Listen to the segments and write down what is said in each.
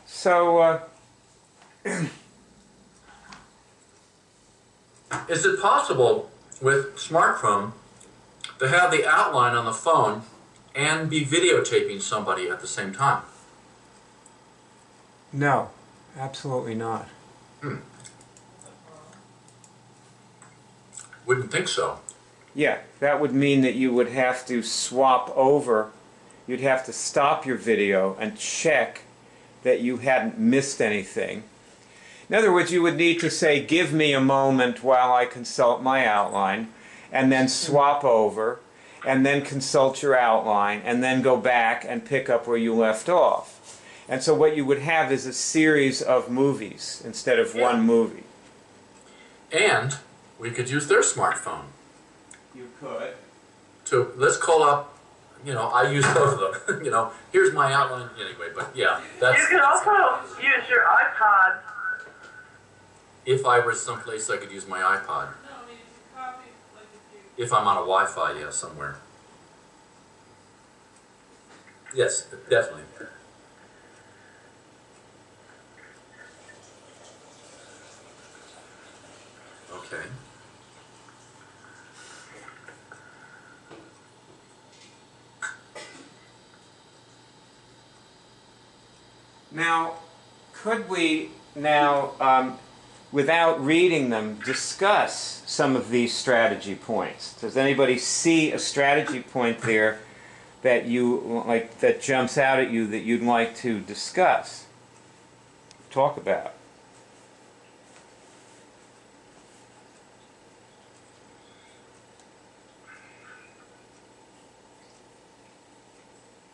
So, is it possible with smartphone to have the outline on the phone and be videotaping somebody at the same time? no, absolutely not. Wouldn't think so. Yeah, that would mean that you would have to swap over. You'd have to stop your video and check that you hadn't missed anything. In other words, you would need to say, give me a moment while I consult my outline, and then swap over, and then consult your outline, and then go back and pick up where you left off. And so what you would have is a series of movies instead of one movie. And we could use their smartphone. You could. To, let's call up, you know, I use both of them. You know, here's my outline anyway, but yeah. That's, you can also use your iPod. If I were someplace I could use my iPod. If I'm on a Wi-Fi, yeah, somewhere. Yes, definitely. Okay. Now, could we now, without reading them, discuss some of these strategy points? Does anybody see a strategy point there that you like, that jumps out at you that you'd like to discuss, talk about?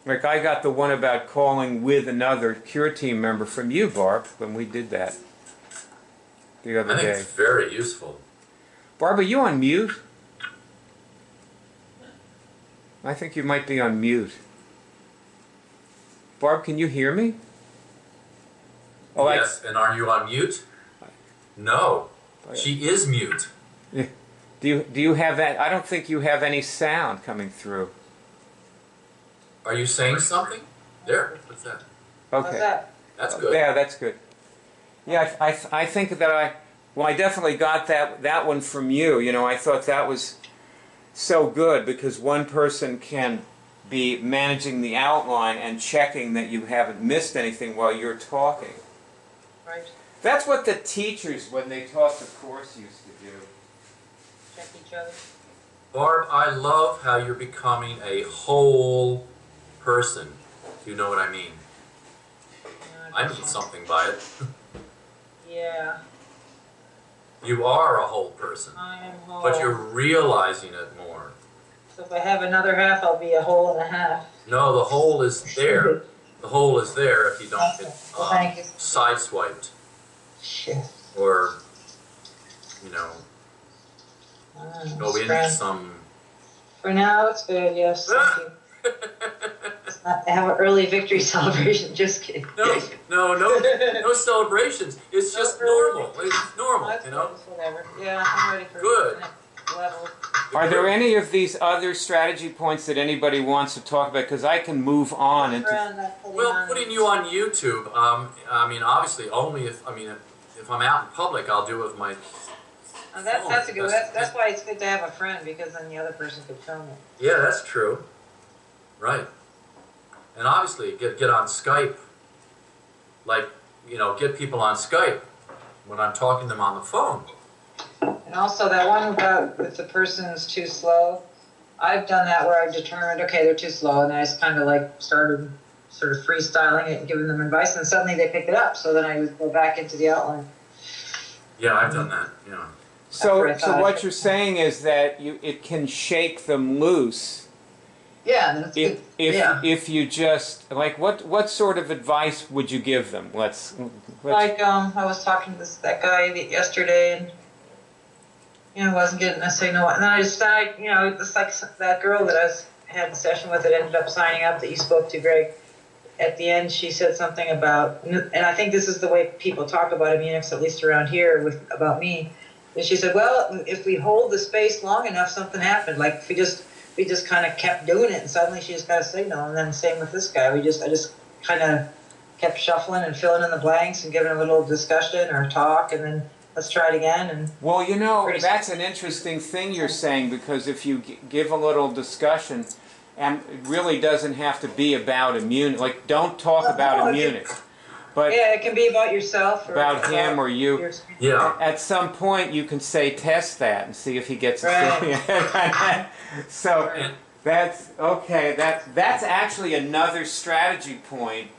Like I got the one about calling with another Cure team member from you, Barb, when we did that the other day. I think it's very useful. Barb, are you on mute? I think you might be on mute. Barb, can you hear me? Oh, yes, and are you on mute? No, she is mute. Do you have that? I don't think you have any sound coming through. Are you saying something? There, what's that? Okay. What's that? That's good. Yeah, that's good. Yeah, I think that I definitely got that one from you. You know, I thought that was so good because one person can be managing the outline and checking that you haven't missed anything while you're talking. Right. That's what the teachers, when they taught the course, used to do. Check each other. Barb, I love how you're becoming a whole person. Do you know what I mean? I mean something by it. Yeah. You are a whole person. I am whole. But you're realizing it more. So if I have another half, I'll be a whole and a half. No, the whole is there. The whole is there if you don't get Thank you. sideswiped. Shit. Or, you know, go into some... For now, it's good, yes. Thank you. I have an early victory celebration, just kidding. No celebrations. It's just normal. It's normal, you know? Whatever. Yeah, I'm ready for Good. the next level. Are there any of these other strategy points that anybody wants to talk about? Because I can move on into... Well, putting you on YouTube, I mean, obviously, only if I'm out in public, I'll do it with my that's a good. That's why it's good to have a friend, because then the other person could film it. Yeah, that's true. Right. And obviously, get on Skype. Like, you know, get people on Skype when I'm talking to them on the phone. And also that one about if the person's too slow, I've done that where I've determined, okay, they're too slow, and I just kind of like started sort of freestyling it and giving them advice, and suddenly they picked it up. So then I would go back into the outline. Yeah, I've done that. Yeah. So what you're saying is that it can shake them loose. Yeah, that's good. If you just like what sort of advice would you give them? Let's like I was talking to that guy yesterday, and you know, wasn't getting necessarily no. And then I just you know, just like that girl that I had a session with that ended up signing up that you spoke to, Greg. At the end, she said something about, and I think this is the way people talk about Immunix, at least around here, about me. And she said, well, if we hold the space long enough, something happened. Like if we just kind of kept doing it, and suddenly she just got a signal. And then same with this guy. I just kind of kept shuffling and filling in the blanks and giving a little discussion or talk, and then let's try it again. And well, you know, that's an interesting thing you're saying, because if you give a little discussion, and it really doesn't have to be about immunity, like don't talk about immunity. But yeah, it can be about yourself. Or about him or you. Yeah. At some point, you can say, test that, and see if he gets Right. it. So that's okay. That's actually another strategy point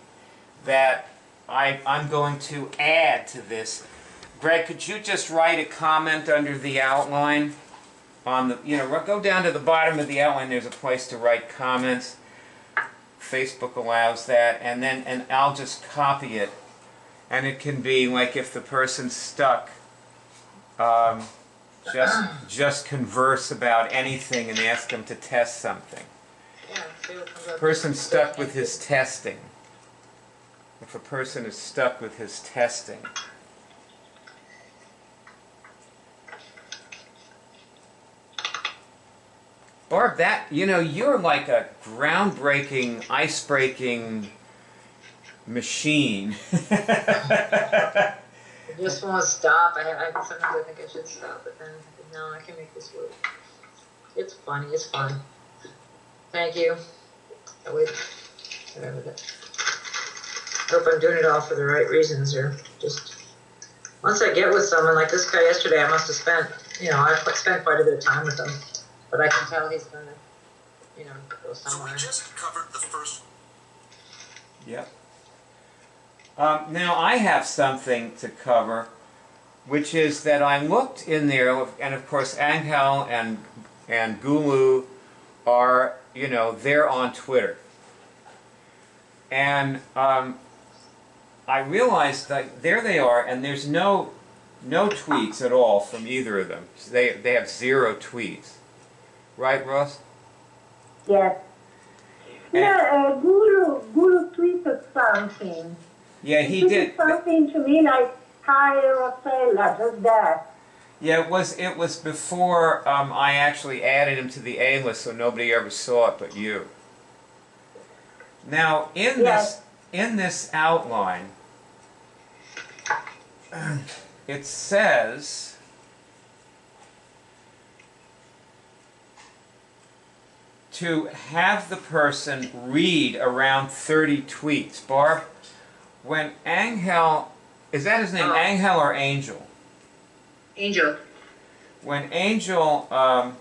that I'm going to add to this. Greg, could you just write a comment under the outline? On the, you know, go down to the bottom of the outline. There's a place to write comments. Facebook allows that, and I'll just copy it, and it can be like if the person's stuck, just converse about anything and ask them to test something. Yeah, see what comes up. Person stuck with his testing. If a person is stuck with his testing. Barb, that, you know, you're like a groundbreaking, ice-breaking machine. I just won't stop. Sometimes I think I should stop, but then I think, no, I can make this work. It's funny. It's fun. Thank you. Oh, wait. Whatever that. I hope I'm doing it all for the right reasons, or just once I get with someone like this guy yesterday, I must have spent, you know, I spent quite a bit of time with him, but I can tell he's gonna, you know, go somewhere. So we just covered the first. Yep. Now I have something to cover, which is that I looked in there, and of course Angel and Gulu are, you know, they're on Twitter, and I realized that there they are, and there's no tweets at all from either of them. They have 0 tweets, right, Ross? Yes. Yeah, Guru tweeted something. Yeah, he tweeted did. Something to me like, "Hi, Rafaela," just that. Yeah, it was before I actually added him to the A list, so nobody ever saw it but you. Now, in this outline, it says to have the person read around 30 tweets. Barb, when Angel, is that his name, Angel or Angel? Angel. When Angel, by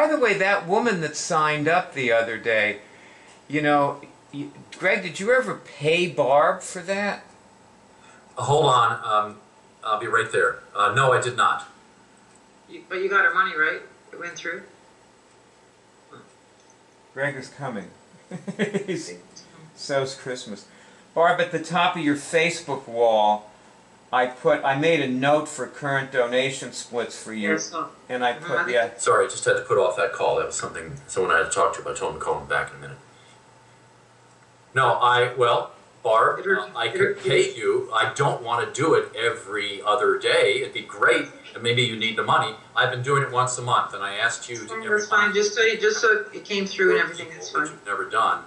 the way, that woman that signed up the other day, you know, Greg, did you ever pay Barb for that? Hold on. I'll be right there. No, I did not. But you got her money, right? It went through? Greg is coming. So's Christmas. Barb, at the top of your Facebook wall, I made a note for current donation splits for you. Yes, and I put, yeah. Sorry, I just had to put off that call. That was someone I had to talk to, but I told him to call him back in a minute. No, Barb, I could pay you. I don't want to do it every other day. It'd be great, and maybe you need the money. I've been doing it once a month, and I asked you to every That's fine. month. Just so it came through and everything. That's fine. Which you've never done.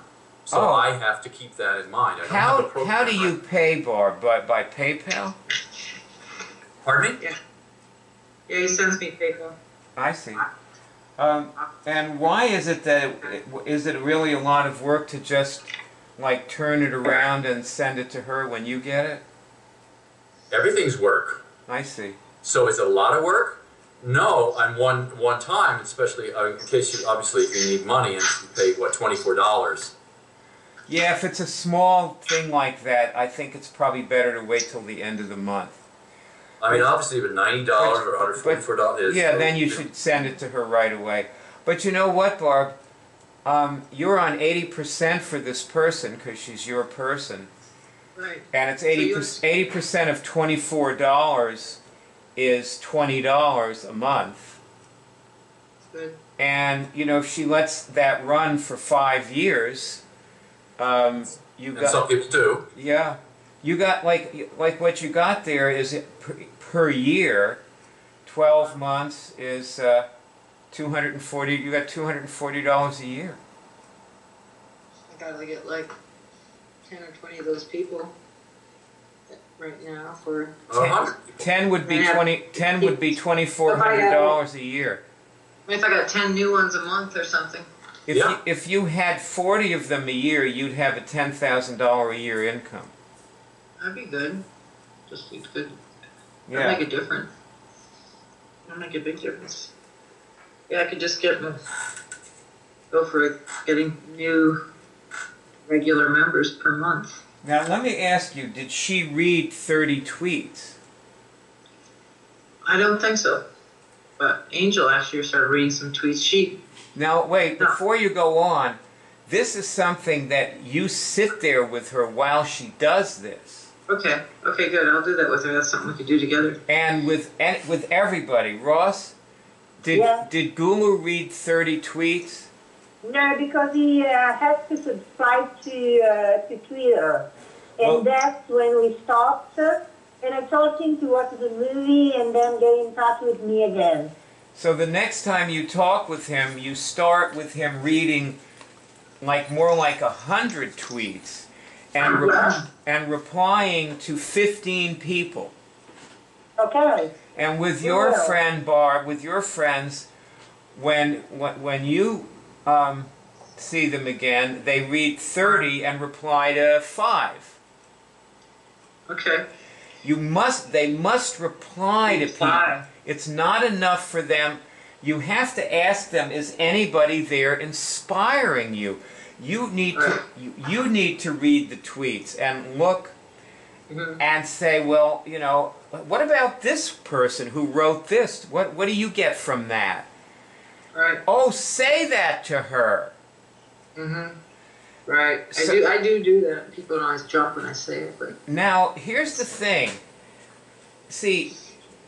So I have to keep that in mind. I don't have a program. How do you pay Barb? By PayPal? Pardon me? Yeah. Yeah, he sends me PayPal. I see. And why is it that is it really a lot of work to just like turn it around and send it to her when you get it? Everything's work. I see. So is it a lot of work? No, on one time, especially in case you obviously if you need money and you pay what $24. Yeah, if it's a small thing like that, I think it's probably better to wait till the end of the month. I mean, obviously, with $90 or $144 yeah, then you should send it to her right away. But you know what, Barb? You're on 80% for this person because she's your person. Right. And it's 80% of $24 is $20 a month. Good. And, you know, if she lets that run for 5 years, you And got... some people do. Yeah. You got, like what you got there is per year, 12 months is 240, you got $240 a year. I gotta get like 10 or 20 of those people right now for. 10 would be Yeah. 10 would be $2,400 a year. If I got 10 new ones a month or something. If you had 40 of them a year, you'd have a $10,000 a year income. That'd be good. Just be good. Yeah. That'd make a difference. That'd make a big difference. Yeah, I could just go for it, getting new regular members per month. Now let me ask you, did she read 30 tweets? I don't think so. But Angel actually started reading some tweets. Now wait, before you go on, this is something that you sit there with her while she does this. Okay, good. I'll do that with her. That's something we could do together. And with everybody. Ross, did Gulu read 30 tweets? No, because he has to subscribe to Twitter. And that's when we stopped. And I told him to watch the movie and then get in touch with me again. So the next time you talk with him, you start with him reading more like 100 tweets and replying to 15 people. Okay. And with your friend Barb, with your friends, when you see them again, they read 30 and reply to 5. Okay. They must reply to people. It's not enough for them. You have to ask them, is anybody there inspiring you? You need to read the tweets and look and say, well, what about this person who wrote this? What do you get from that? Right. Oh, say that to her. Right. I do that. People don't always jump when I say it. But now, here's the thing. See,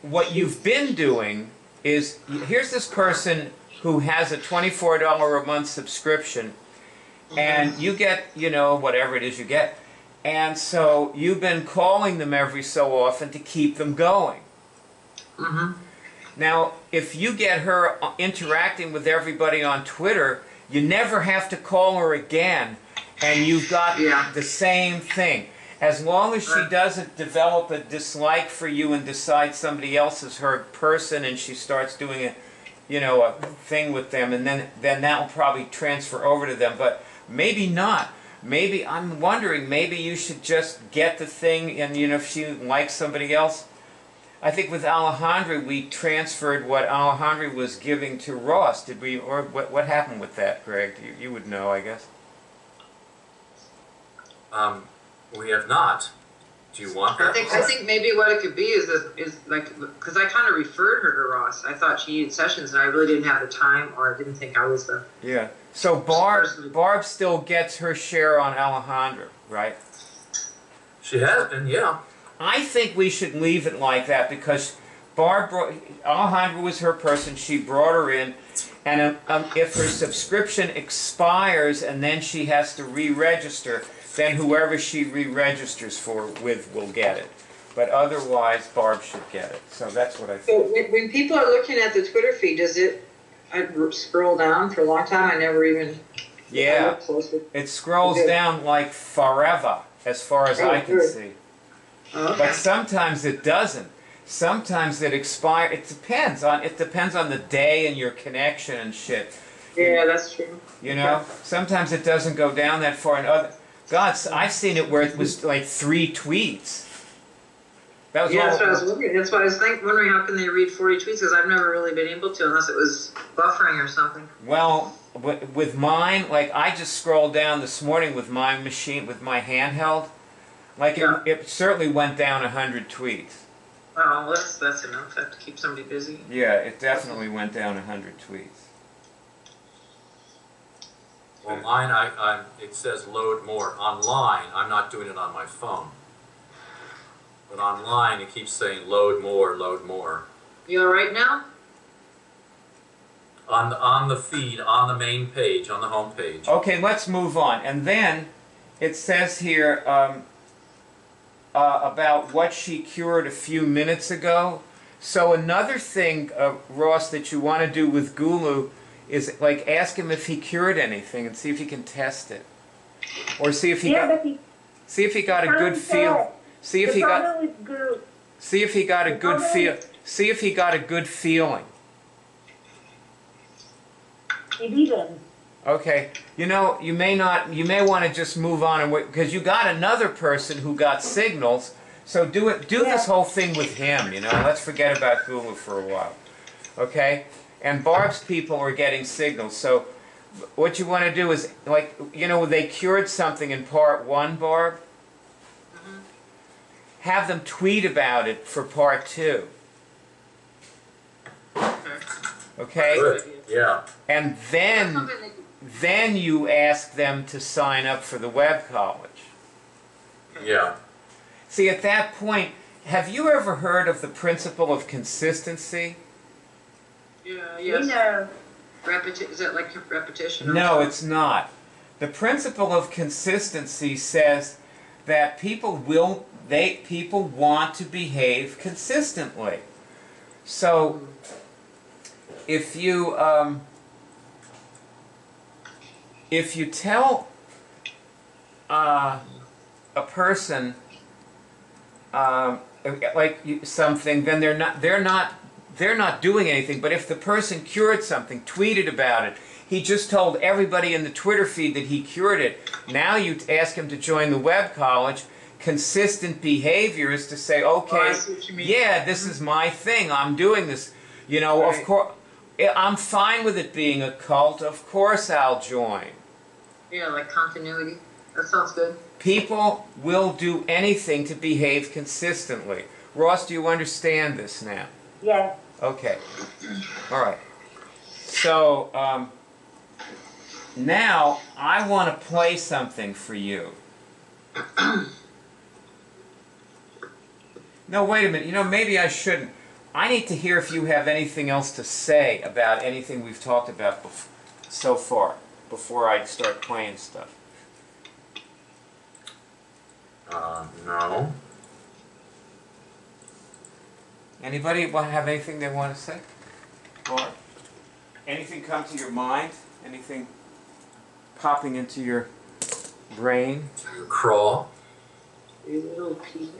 what you've been doing is, here's this person who has a $24 a month subscription, and you get, whatever it is you get. And so you've been calling them every so often to keep them going. Now, if you get her interacting with everybody on Twitter, you never have to call her again, and you've got the same thing. As long as she doesn't develop a dislike for you and decide somebody else is her person, and she starts doing a thing with them, and then that will probably transfer over to them. But maybe not. Maybe, I'm wondering, maybe you should just get the thing, and if she likes somebody else. I think with Alejandra, we transferred what Alejandra was giving to Ross. Did we, or what happened with that, Greg? You would know, I guess. We have not. Do you want that? I think maybe what it could be is because I kind of referred her to Ross. I thought she needed sessions, and I really didn't have the time, or I didn't think I was the. Yeah. So Barb still gets her share on Alejandra, right? She has been, yeah. I think we should leave it like that because Alejandra was her person. She brought her in, and if her subscription expires and then she has to re-register, then whoever she re-registers with will get it. But otherwise, Barb should get it. So that's what I think. So when people are looking at the Twitter feed, does it? I scroll down for a long time. I never even. Yeah, it scrolls down like forever, as far as I can see. Oh, okay. But sometimes it doesn't. Sometimes it expires. It depends on the day and your connection and shit. Yeah, that's true. Sometimes it doesn't go down that far. And I've seen it where it was like 3 tweets. That was that's what I was wondering. That's why I was wondering how can they read 40 tweets, because I've never really been able to unless it was buffering or something. Well, with mine, I just scrolled down this morning with my machine, with my handheld. It certainly went down 100 tweets. Oh, well, that's enough. I have to keep somebody busy. Yeah, it definitely went down 100 tweets. Well, mine, it says load more. Online, I'm not doing it on my phone. But online, it keeps saying load more, load more. You all right now? On the feed, on the main page, on the home page. Okay, let's move on. And then it says here about what she cured a few minutes ago. So another thing, Ross, that you want to do with Gulu is ask him if he cured anything and see if he can test it, or see if he. Yeah, but See if he got a good feel. See if he got. problem with group. See if he got a good feel. See if he got a good feeling. He didn't. Okay. You know, you may not. You may want to just move on and wait, because you got another person who got signals. So do it. Do this whole thing with him. You know. Let's forget about Gulu for a while. Okay. And Barb's people are getting signals. So what you want to do is, like, you know, they cured something in part 1, Barb. Have them tweet about it for part 2. Okay? Good. Yeah. And then you ask them to sign up for the web college. Yeah. See, at that point, have you ever heard of the principle of consistency? Yeah, You know. Is that like repetition? No, it's not. The principle of consistency says that people want to behave consistently. So if you tell a person something, then they're not doing anything. But if the person cured something, tweeted about it, he just told everybody in the Twitter feed that he cured it. Now you ask him to join the web college. Consistent behavior is to say, okay, yeah, this is my thing. I'm doing this. You know, Right. of course, I'm fine with it being a cult. Of course I'll join. Yeah, like continuity. That sounds good. People will do anything to behave consistently. Ross, do you understand this now? Yes. Okay. All right. So now I want to play something for you. No, wait a minute. You know, maybe I shouldn't. I need to hear if you have anything else to say about anything we've talked about so far before I start playing stuff. No. Anybody have anything they want to say? Or anything come to your mind? Anything popping into your brain? Crawl. Your little piece.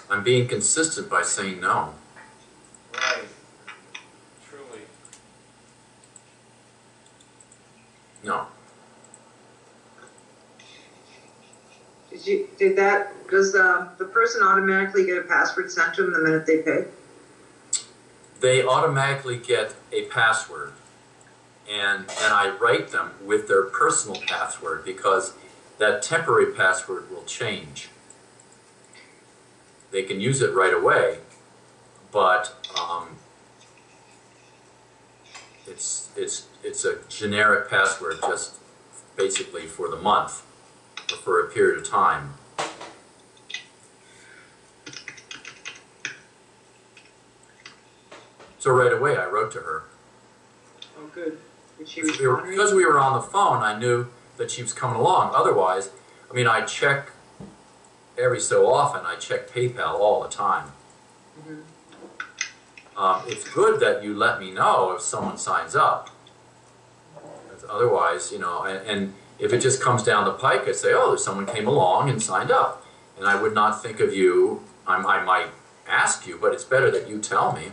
I'm being consistent by saying no. Right. Truly. No. Does the person automatically get a password sent to them the minute they pay? They automatically get a password, and I write them with their personal password because that temporary password will change. They can use it right away, but it's a generic password just basically for the month or for a period of time. So right away I wrote to her. Oh, good. Did she respond? Because we were on the phone, I knew that she was coming along. Otherwise, I mean, I check every so often. I check PayPal all the time. It's good that you let me know if someone signs up. Otherwise, you know, and if it just comes down the pike, I say, oh, someone came along and signed up. And I would not think of you. I might ask you, but it's better that you tell me.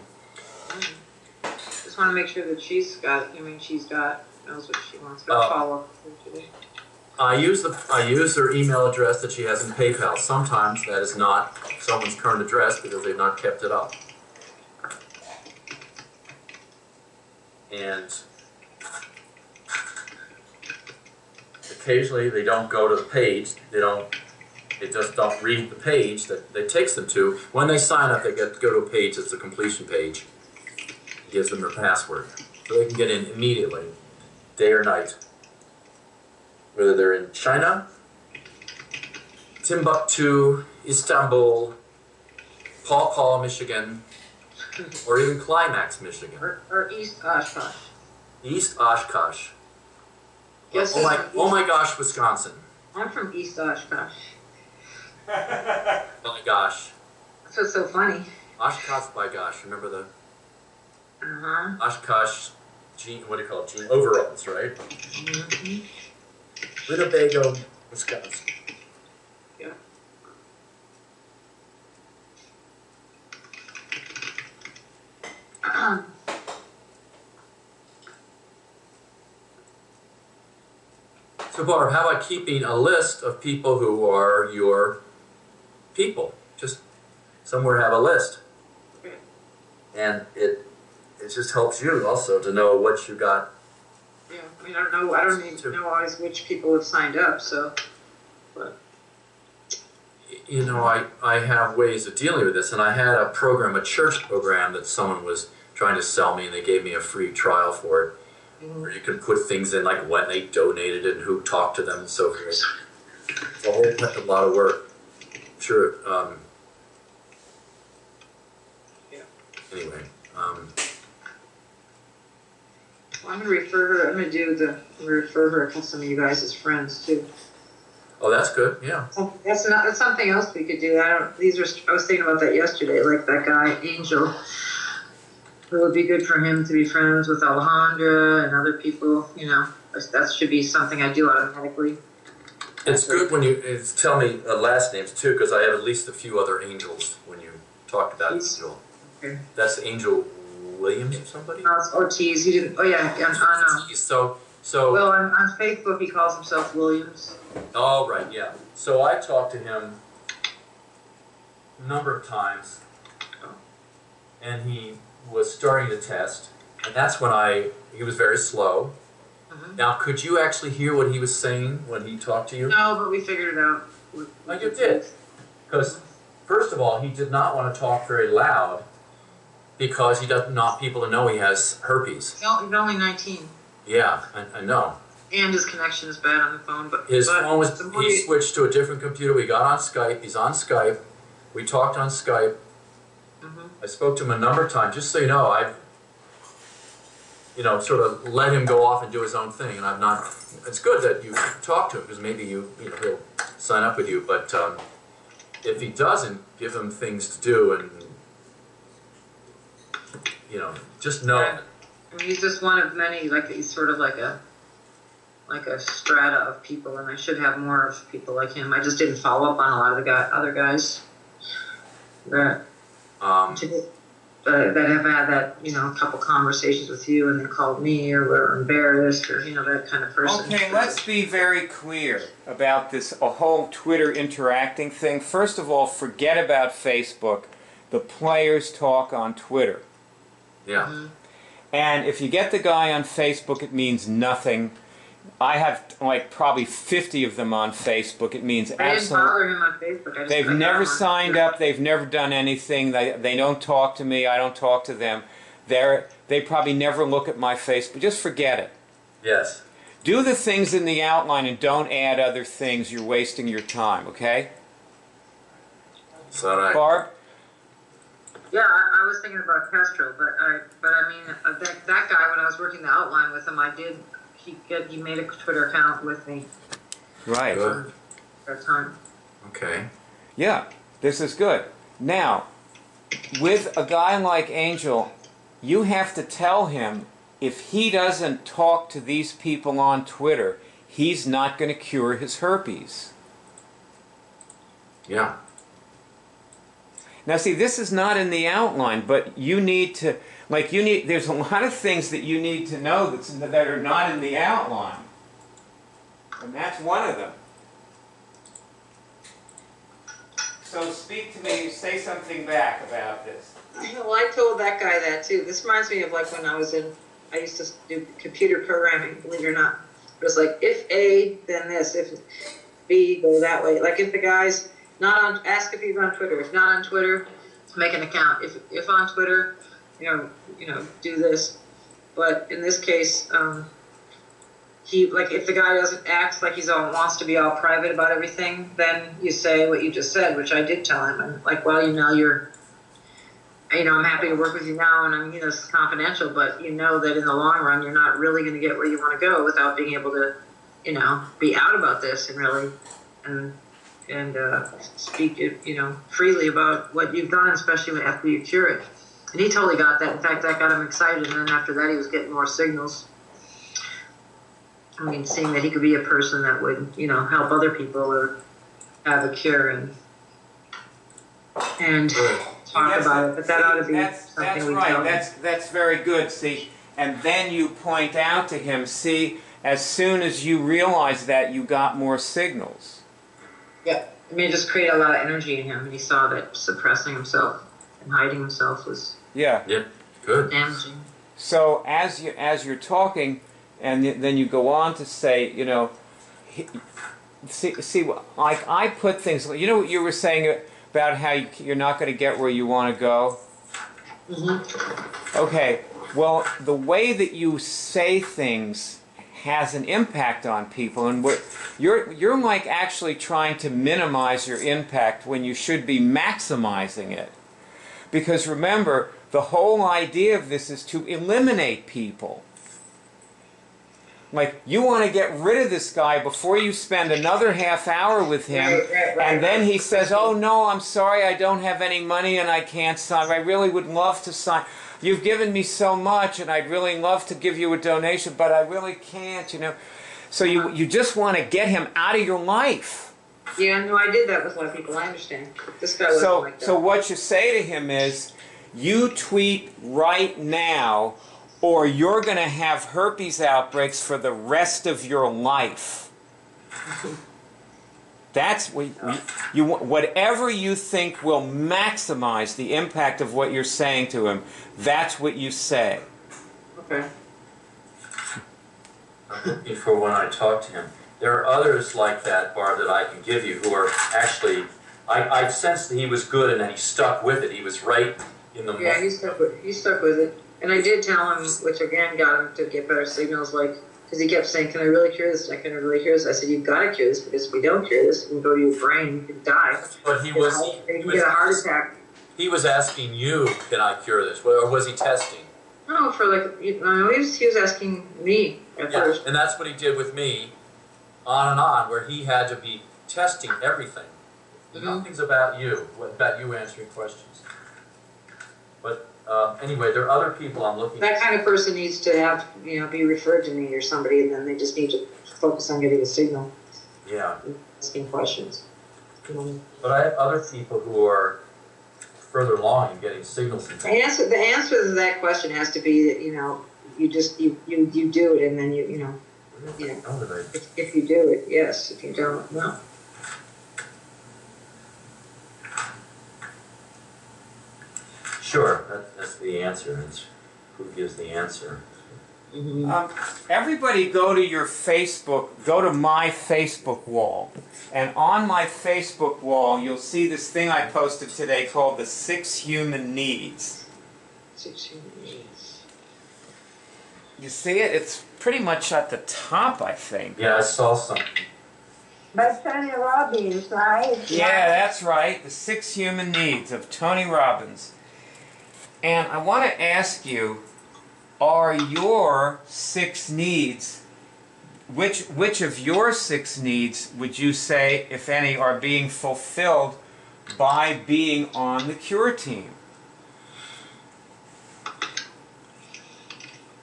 Just want to make sure that she's got. Knows what she wants. Got follow up today. I use her email address that she has in PayPal. Sometimes that is not someone's current address because they've not kept it up. And occasionally they don't go to the page. They just don't read the page that takes them to. When they sign up, they go to a page that's a completion page. It gives them their password. So they can get in immediately, day or night. Whether they're in China, Timbuktu, Istanbul, Paw Paw, Michigan, or even Climax, Michigan. Or East Oshkosh. East Oshkosh. Yes. Oh my gosh, Wisconsin. I'm from East Oshkosh. Oh my gosh. That's what's so funny. Oshkosh by gosh. Remember the Uh-huh. Oshkosh what do you call it? Jean overalls, right? Mm-hmm. Winnebago, Wisconsin. Yeah. So Barb, how about keeping a list of people who are your people? Just somewhere have a list. Okay. And it just helps you also to know what you got. Yeah, I mean, I don't even know always which people have signed up, so, but. You know, I have ways of dealing with this, and I had a program, a church program that someone was trying to sell me, and they gave me a free trial for it, where you can put things in like when they donated and who talked to them and so forth. It's a whole heck of a lot of work. Sure. Yeah. Anyway. Well, I'm gonna refer her. I'm gonna refer her to some of you guys as friends too. Oh, that's good. Yeah. That's something else we could do. I was thinking about that yesterday. Like that guy Angel. It would be good for him to be friends with Alejandra and other people. You know, that should be something I do automatically. It's good when you tell me last names too, because I have at least a few other Angels when you talk about Angel. Okay. That's Angel Williams or somebody? No, it's Ortiz. He didn't. Oh yeah, I know. So. Well, on Facebook he calls himself Williams. Oh right, yeah. So I talked to him a number of times, and he was starting to test, and that's when he was very slow. Now, could you actually hear what he was saying when he talked to you? No, but we figured it out. Like you did. Because, first of all, he did not want to talk very loud because he doesn't want people to know he has herpes. He's only 19. Yeah, I know. And his connection is bad on the phone. But his phone was, he switched to a different computer. We got on Skype. He's on Skype. We talked on Skype. I spoke to him a number of times. Just so you know, I've sort of let him go off and do his own thing, and I've not. It's good that you talk to him because maybe he'll sign up with you. But if he doesn't, give him things to do, and just know. I mean, he's just one of many. Like he's sort of like a strata of people, and I should have more of people like him. I just didn't follow up on a lot of the other guys that have had that, a couple conversations with you and then called me or were embarrassed or, that kind of person. Okay, let's be very clear about this whole Twitter interacting thing. First of all, forget about Facebook. The players talk on Twitter. Yeah. And if you get the guy on Facebook, it means nothing. I have probably 50 of them on Facebook. It means absolutely. I didn't bother him on Facebook. They've never signed up. They've never done anything. They don't talk to me. I don't talk to them. They probably never look at my Facebook. Just forget it. Yes. Do the things in the outline and don't add other things. You're wasting your time. Okay. Is that right? Barb? Yeah, I was thinking about Castro, but I mean that guy when I was working the outline with him, he made a Twitter account with me. Right. Good. That time. Okay. Yeah, this is good. Now, with a guy like Angel, you have to tell him if he doesn't talk to these people on Twitter, he's not going to cure his herpes. Yeah. Now, see, this is not in the outline, but you need to, there's a lot of things that you need to know that are not in the outline. And that's one of them. So speak to me, say something back about this. Well, I told that guy that too. This reminds me of like when I used to do computer programming, believe it or not. It was like, if A, then this, if B, go that way. Like if the guy's not on, ask if he's on Twitter. If not on Twitter, make an account. If on Twitter, do this. But in this case, if the guy doesn't act like wants to be all private about everything, then you say what you just said, which I did tell him. And like, well, I'm happy to work with you now, and this is confidential, but you know that in the long run, you're not really going to get where you want to go without being able to, be out about this and really, and speak, freely about what you've done, especially after you cure it. And he totally got that. In fact, that got him excited. And then after that, he was getting more signals. I mean, seeing that he could be a person that would, you know, help other people or have a cure and talk about it. But that ought to be something we tell him. That's very good. See, and then you point out to him, see, as soon as you realize that, you got more signals. Yeah. I mean, it just created a lot of energy in him. And he saw that suppressing himself and hiding himself was good. damaging. So as you're talking, and then you go on to say, you know, see, like I put things, you know what you were saying about how you're not going to get where you want to go? Mm-hmm. Okay, well, the way that you say things has an impact on people, and you're like actually trying to minimize your impact when you should be maximizing it. Because remember, the whole idea of this is to eliminate people. Like, you want to get rid of this guy before you spend another half hour with him, and then he says, oh no, I'm sorry, I don't have any money and I can't sign. I really would love to sign. You've given me so much and I'd really love to give you a donation, but I really can't, you know. So you just want to get him out of your life. Yeah, no, I did that with a lot of people. I understand. This guy wasn't like that. So what you say to him is, you tweet right now, or you're going to have herpes outbreaks for the rest of your life. That's what you whatever you think will maximize the impact of what you're saying to him, that's what you say. Okay. I'm looking for when I talk to him. There are others like that, Barb, that I can give you who are actually, I sensed that he was good and that he stuck with it. He was right in the moment. Yeah, he stuck with it. And I did tell him, which again got him to get better signals, like, because he kept saying, can I really cure this? Can I really cure this? I said, you've got to cure this, because if we don't cure this, it can go to your brain, you can die. But he can get a heart attack. He was asking you, can I cure this? Or was he testing? No, for like, he was asking me at first. And that's what he did with me, on and on, where he had to be testing everything. Nothing's about you, about you answering questions. But anyway, there are other people I'm looking at. That kind of person needs to have, you know, be referred to me or somebody, and then they just need to focus on getting a signal. Yeah. Asking questions. But I have other people who are further along in getting signals. The answer to that question has to be that, you know, you just you do it, and then you know. If you do it, yes. If you don't, no. Sure, that's the answer. It's who gives the answer. Everybody go to your Facebook, go to my Facebook wall. And on my Facebook wall, you'll see this thing I posted today called the 6 Human Needs. 6 Human Needs. You see it? It's pretty much at the top, I think. Yeah, I saw something. By Tony Robbins, right? Yeah, that's right. The 6 Human Needs of Tony Robbins. And I want to ask you, are your 6 needs, which of your 6 needs would you say, if any, are being fulfilled by being on the cure team?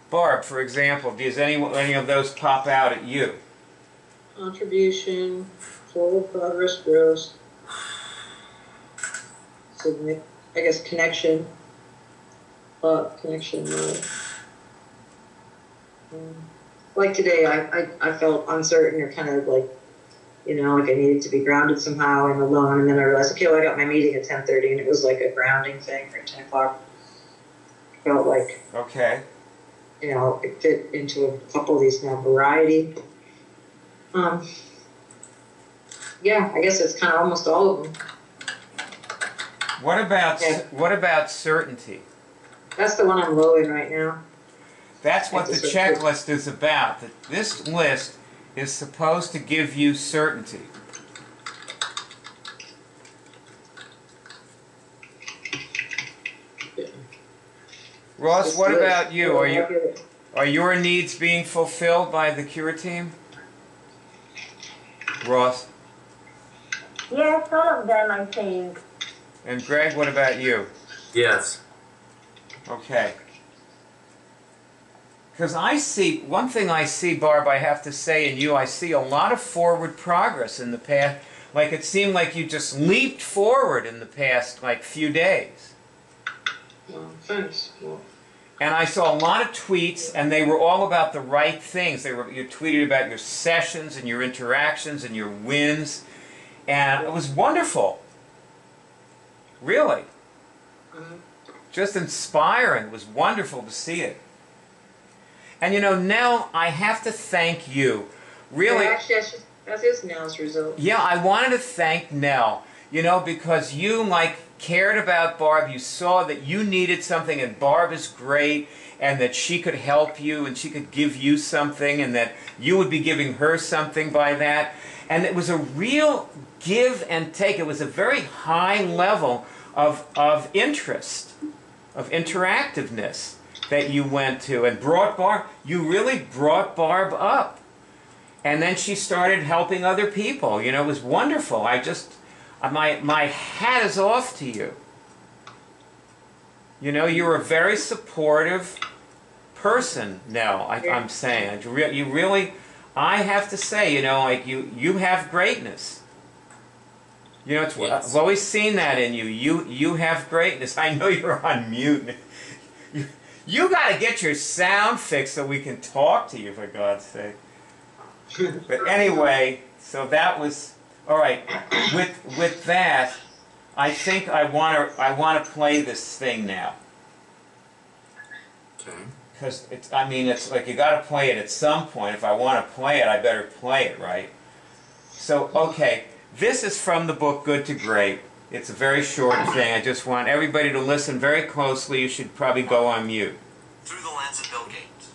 Barb, for example, does any of those pop out at you? Contribution, forward progress, growth, I guess connection. Connection. Like today, I felt uncertain or kind of like, you know, like I needed to be grounded somehow and alone. And then I realized, okay, well, I got my meeting at 10:30, and it was like a grounding thing for 10 o'clock. Felt like, okay, you know, it fit into a couple of these now. Variety. Yeah, I guess it's kind of almost all of them. What about certainty? That's the one I'm low in right now. That's what the checklist is about. This list is supposed to give you certainty. Ross, what about you? Are your needs being fulfilled by the cure team? Ross? Yes, all of them, I think. And Greg, what about you? Yes. Okay. Because I see, one thing I see, Barb, I have to say, in you, I see a lot of forward progress in the past. Like it seemed like you just leaped forward in the past, like, few days. Well, thanks. Well, And I saw a lot of tweets, and they were all about the right things. You tweeted about your sessions and your interactions and your wins, and it was wonderful. Really. mhm. Just inspiring. It was wonderful to see it. And you know, Nell, I have to thank you. Really. Actually, that is Nell's result. Yeah, I wanted to thank Nell, you know, because you, like, cared about Barb. You saw that you needed something, and Barb is great, and that she could help you, and she could give you something, and that you would be giving her something by that. And it was a real give and take. It was a very high level of interest, of interactiveness that you went to, and brought Barb. You really brought Barb up. And then she started helping other people. You know, it was wonderful. I just, my hat is off to you. You know, you're a very supportive person, Nell, I'm saying. You really, I have to say, you know, like, you have greatness. You know, I've always seen that in you. You have greatness. I know you're on mute. You got to get your sound fixed so we can talk to you, for God's sake. But anyway, so that was all right. With that, I think I want to play this thing now. Okay. Because it's like you got to play it at some point. If I want to play it, I better play it, right? So okay, this is from the book Good to Great. It's a very short thing. I just want everybody to listen very closely. You should probably go on mute. Through the lens of Bill Gates.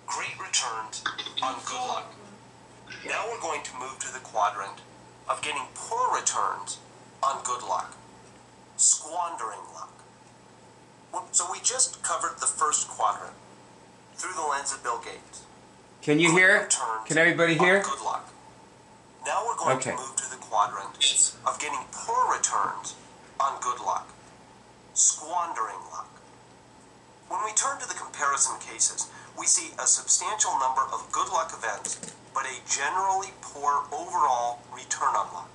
Great returns on good luck. Now we're going to move to the quadrant of getting poor returns on good luck. Squandering luck. So we just covered the first quadrant. Through the lens of Bill Gates. Can you hear it? Can everybody hear? Good luck. Now we're going Okay. to move to the quadrant of getting poor returns on good luck. Squandering luck. When we turn to the comparison cases, we see a substantial number of good luck events, but a generally poor overall return on luck.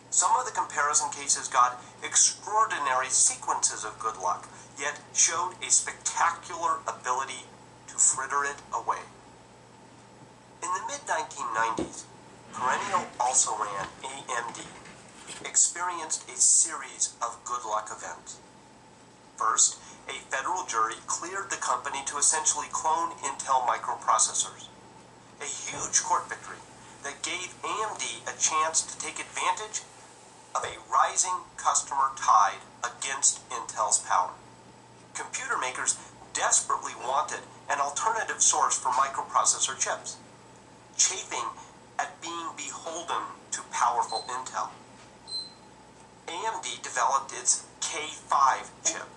Some of the comparison cases got extraordinary sequences of good luck, yet showed a spectacular ability to fritter it away. In the mid-1990s, Perennial also ran AMD, experienced a series of good luck events. First, a federal jury cleared the company to essentially clone Intel microprocessors. A huge court victory that gave AMD a chance to take advantage of a rising customer tide against Intel's power. Computer makers desperately wanted an alternative source for microprocessor chips, chafing at being beholden to powerful Intel. AMD developed its K5 chip,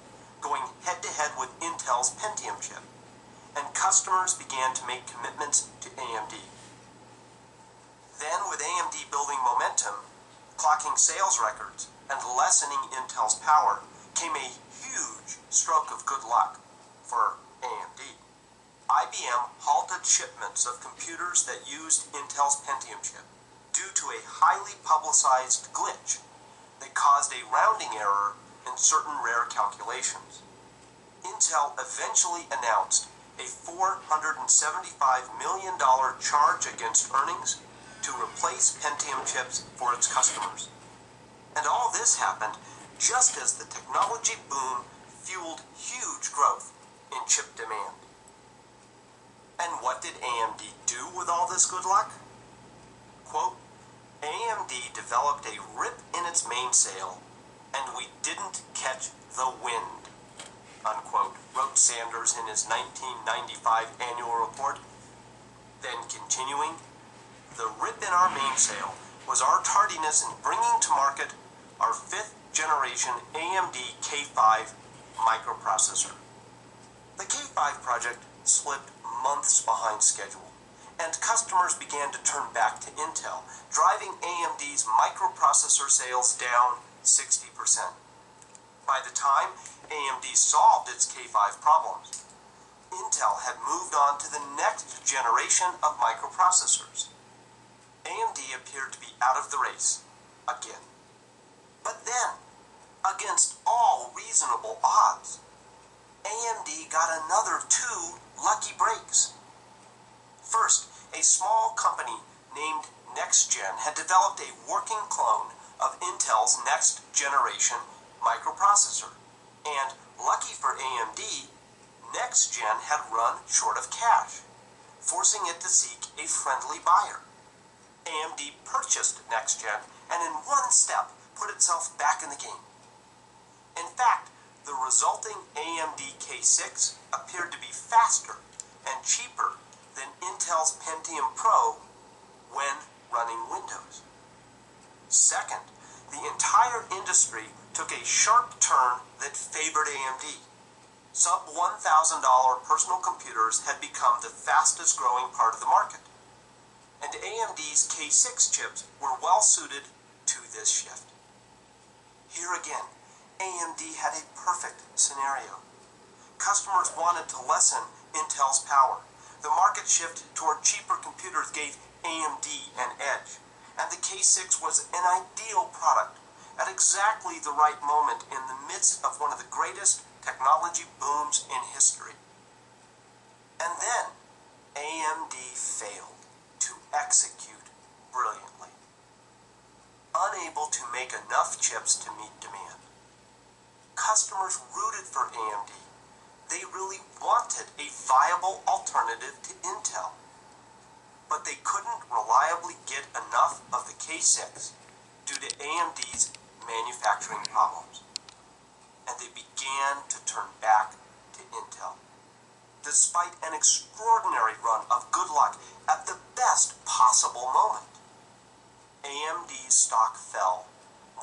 going head-to-head with Intel's Pentium chip, and customers began to make commitments to AMD. Then, with AMD building momentum, clocking sales records, and lessening Intel's power, came a huge stroke of good luck for AMD. IBM halted shipments of computers that used Intel's Pentium chip due to a highly publicized glitch that caused a rounding error in certain rare calculations. Intel eventually announced a $475 million charge against earnings to replace Pentium chips for its customers. And all this happened just as the technology boom fueled huge growth in chip demand. And what did AMD do with all this good luck? Quote, AMD developed a rip in its mainsail, and we didn't catch the wind, unquote, wrote Sanders in his 1995 annual report. Then continuing, the rip in our mainsail was our tardiness in bringing to market our 5th generation AMD K5 microprocessor. The K5 project slipped months behind schedule, and customers began to turn back to Intel, driving AMD's microprocessor sales down 60%. By the time AMD solved its K5 problems, Intel had moved on to the next generation of microprocessors. AMD appeared to be out of the race again. But then, against all reasonable odds, AMD got another 2 lucky breaks. First, a small company named NextGen had developed a working clone of Intel's next generation microprocessor, and lucky for AMD, NextGen had run short of cash, forcing it to seek a friendly buyer. AMD purchased NextGen and in one step put itself back in the game. In fact, the resulting AMD K6 appeared to be faster and cheaper than Intel's Pentium Pro when running Windows. Second, the entire industry took a sharp turn that favored AMD. Sub $1,000 personal computers had become the fastest growing part of the market, and AMD's K6 chips were well suited to this shift. Here again, AMD had a perfect scenario. Customers wanted to lessen Intel's power. The market shift toward cheaper computers gave AMD an edge, and the K6 was an ideal product at exactly the right moment in the midst of one of the greatest technology booms in history. And then AMD failed to execute brilliantly. Unable to make enough chips to meet demand. Customers rooted for AMD. They really wanted a viable alternative to Intel. But they couldn't reliably get enough of the K6 due to AMD's manufacturing problems. And they began to turn back to Intel. Despite an extraordinary run of good luck at the best possible moment, AMD's stock fell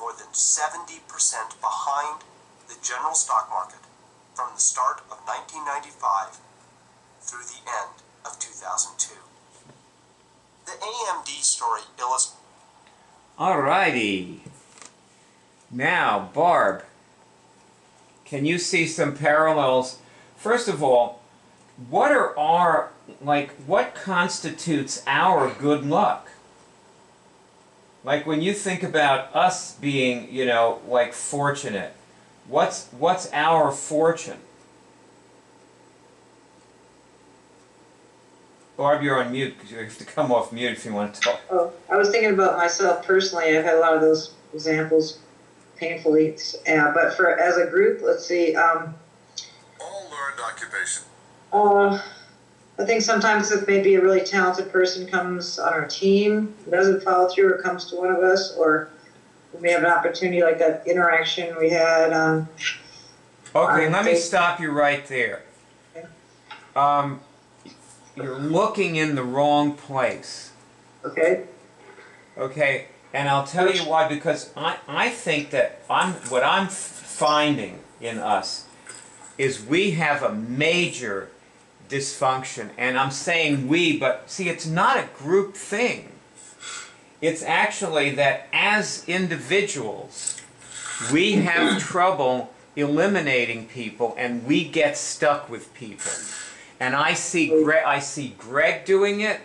more than 70% behind the general stock market from the start of 1995 through the end of 2002. The AMD story illustrates. Alrighty. Now, Barb, can you see some parallels? First of all, what constitutes our good luck? Like when you think about us being, fortunate, what's our fortune? Barb, you're on mute because you have to come off mute if you want to talk. Oh, I was thinking about myself personally. I've had a lot of those examples painfully. But as a group, let's see. All learned occupation. I think sometimes if maybe a really talented person comes on our team, doesn't follow through or comes to one of us, or we have an opportunity like that interaction we had on... Okay, let me stop you right there. Okay. You're looking in the wrong place. Okay. Okay, and I'll tell you why, because I think that what I'm finding in us is we have a major dysfunction, and I'm saying we, but see, it's not a group thing. It's actually that as individuals, we have trouble eliminating people, and we get stuck with people. And I see Greg doing it.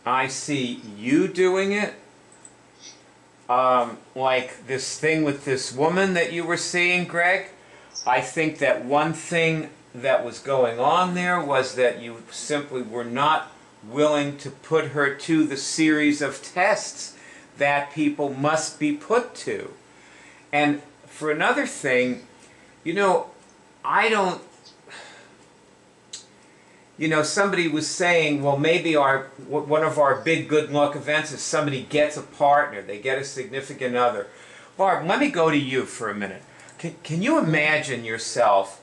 I see you doing it. Like this thing with this woman that you were seeing, Greg. I think that one thing that was going on there was that you simply were not willing to put her to the series of tests that people must be put to. And for another thing, somebody was saying, well, maybe one of our big good luck events is somebody gets a partner, they get a significant other. Barb, let me go to you for a minute. Can you imagine yourself?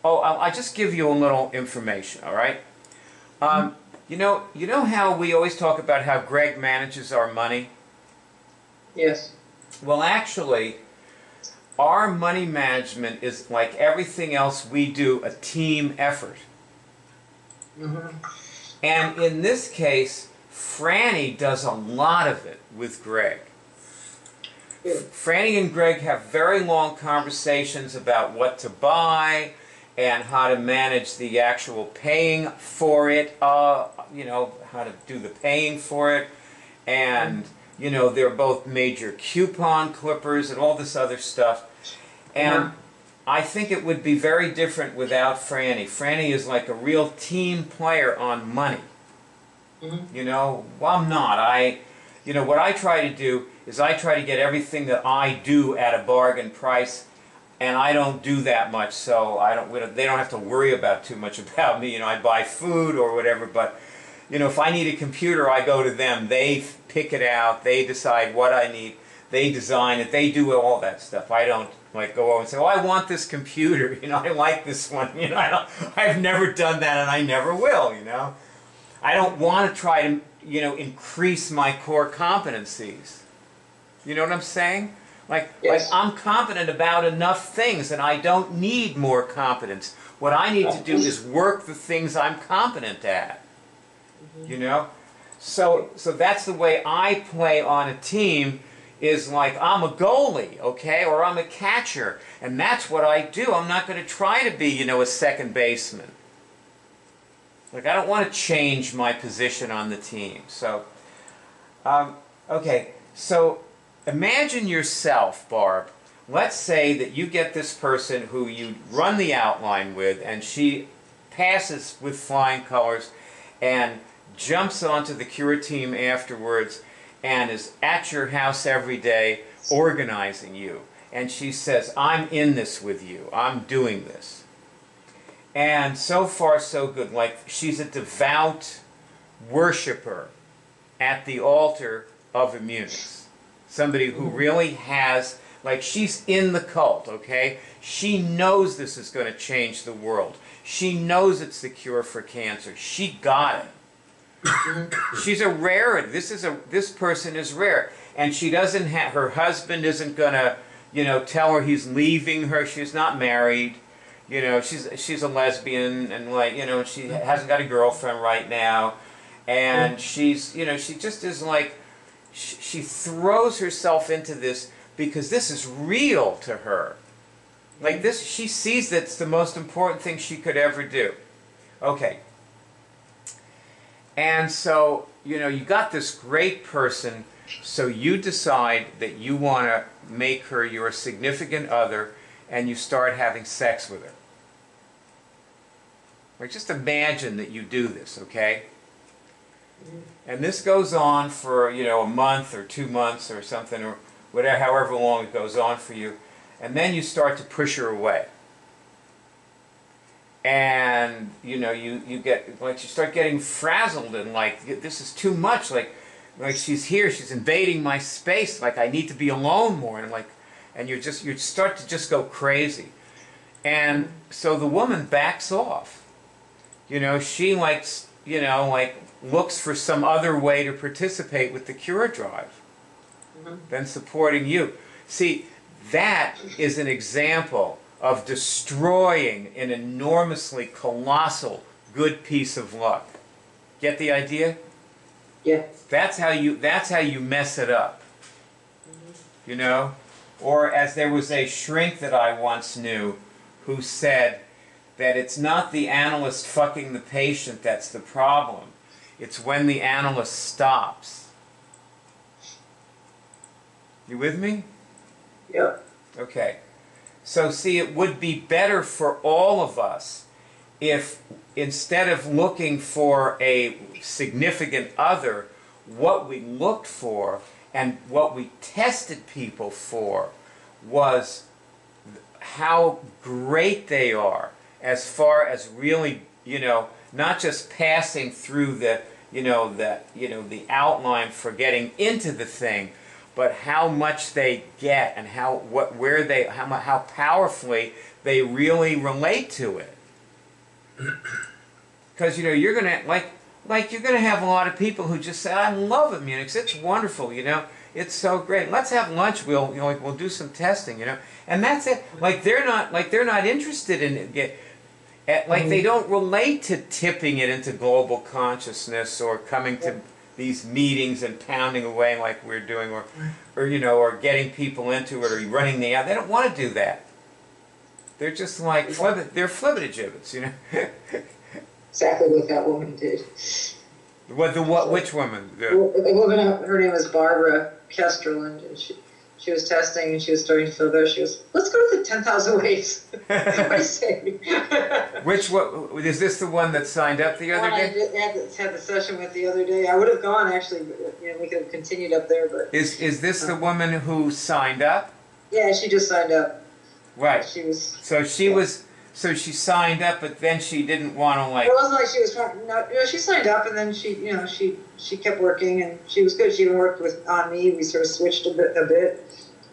Oh, I'll just give you a little information, all right? You know how we always talk about how Greg manages our money? Yes. Well, actually, our money management is like everything else we do, a team effort. Mm-hmm. And in this case, Franny does a lot of it with Greg. Franny and Greg have very long conversations about what to buy and how to manage the actual paying for it, you know, how to do the paying for it. And, you know, they're both major coupon clippers and all this other stuff. And I think it would be very different without Franny. Franny is like a real team player on money. You know, well, I'm not. You know, what I try to do is I try to get everything that I do at a bargain price, and I don't do that much, so they don't have to worry about too much about me. You know, I buy food or whatever, but, you know, if I need a computer, I go to them. They pick it out. They decide what I need. They design it. They do all that stuff. I don't, like, go over and say, oh, I want this computer. You know, I like this one. You know, I've never done that, and I never will, you know. I don't want to try to, you know, increase my core competencies. You know what I'm saying? Like I'm competent about enough things, and I don't need more competence. What I need to do is work the things I'm competent at. You know? So that's the way I play on a team, is like I'm a goalie, okay, or I'm a catcher, and that's what I do. I'm not going to try to be, you know, a second baseman. Like, I don't want to change my position on the team. So, okay, so imagine yourself, Barb. Let's say that you get this person who you run the outline with, and she passes with flying colors and jumps onto the Cure team afterwards and is at your house every day organizing you. And she says, I'm in this with you. I'm doing this. And so far, so good. Like, she's a devout worshiper at the altar of Immunix. Somebody who really has, like, she's in the cult, okay? She knows this is going to change the world. She knows it's the cure for cancer. She got it. She's a rarity. This person is rare. And she doesn't have, her husband isn't going to, you know, tell her he's leaving her. She's not married. You know, she's a lesbian, and, like, you know, she hasn't got a girlfriend right now, and she's, you know, she just is like, she throws herself into this because this is real to her. Like this, she sees that's the most important thing she could ever do. Okay. And so, you know, you got this great person, so you decide that you want to make her your significant other, and you start having sex with her. Like, just imagine that you do this, okay? And this goes on for, you know, a month or 2 months or something, or whatever, however long it goes on for you. And then you start to push her away. And, you know, you get, like, you start getting frazzled and, like, this is too much. Like she's here, she's invading my space. Like, I need to be alone more. And, like, and you start to just go crazy. And so the woman backs off. You know, she, like, you know, like, looks for some other way to participate with the cure drive than supporting you. See, that is an example of destroying an enormously colossal good piece of luck. Get the idea? Yeah. That's how you mess it up. You know? Or as there was a shrink that I once knew who said that it's not the analyst fucking the patient that's the problem. It's when the analyst stops. You with me? Yeah. Okay. So see, it would be better for all of us if instead of looking for a significant other, what we looked for and what we tested people for was how great they are as far as really, you know, not just passing through the outline for getting into the thing, but how much they get and how powerfully they really relate to it. Because, you know, you're gonna you're gonna have a lot of people who just say, "I love Immunix. It's wonderful. You know, it's so great. Let's have lunch. We'll do some testing. You know." And that's it. Like they're not interested in it. Like they don't relate to tipping it into global consciousness or coming to these meetings and pounding away like we're doing, or you know, or getting people into it, or running the ad. They don't want to do that. They're just like they're flibbertigibbets, you know. Exactly what that woman did. Which woman? The woman, her name was Barbara Kesterland, and she was testing, and she was starting to feel better. She goes, "Let's go to the 10,000 ways." I say. What is this? The one that signed up the other day? I had the session with the other day. I would have gone actually, but you know, we could have continued up there. But is this the woman who signed up? Yeah, she just signed up. Right. She was. So she was. So she signed up, but then she didn't want to like. It wasn't like she was trying. No, you know, she signed up, and then she kept working, and she was good. She even worked on me. We sort of switched a bit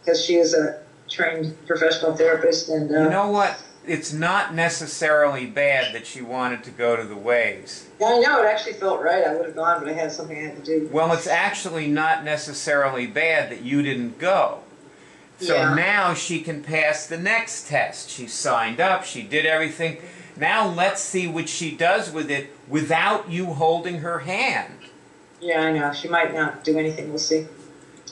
because she is a trained professional therapist, and you know what? It's not necessarily bad that she wanted to go to the waves. Yeah, I know. It actually felt right. I would have gone, but I had something I had to do. Well, it's actually not necessarily bad that you didn't go. So now she can pass the next test. She signed up, she did everything. Now let's see what she does with it without you holding her hand. Yeah, I know. She might not do anything, we'll see.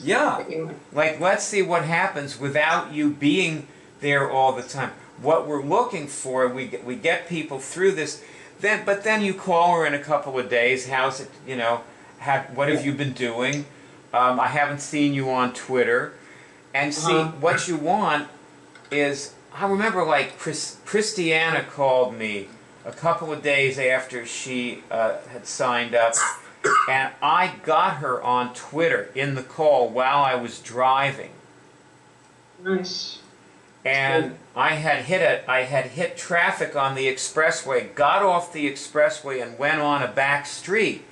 Yeah. Like, let's see what happens without you being there all the time. What we're looking for, we get people through this, but then you call her in a couple of days. How's it, you know, what have you been doing? I haven't seen you on Twitter. And see, what you want is, I remember like Christiana called me a couple of days after she had signed up, and I got her on Twitter in the call while I was driving. Nice. And I had hit traffic on the expressway, got off the expressway and went on a back street.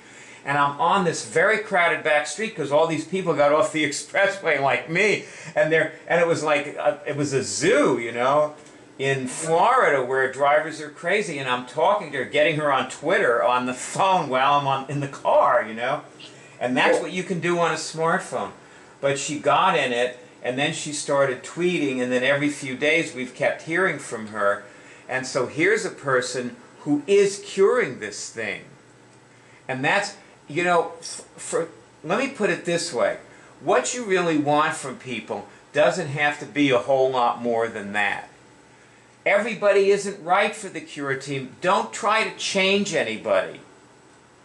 And I'm on this very crowded back street because all these people got off the expressway like me, and it was like it was a zoo, you know, in Florida where drivers are crazy. And I'm talking to her, getting her on Twitter on the phone while I'm in the car, you know, and that's what you can do on a smartphone. But she got in it, and then she started tweeting, and then every few days we've kept hearing from her, and so here's a person who is curing this thing, and that's. You know, let me put it this way. What you really want from people doesn't have to be a whole lot more than that. Everybody isn't right for the Cure team. Don't try to change anybody.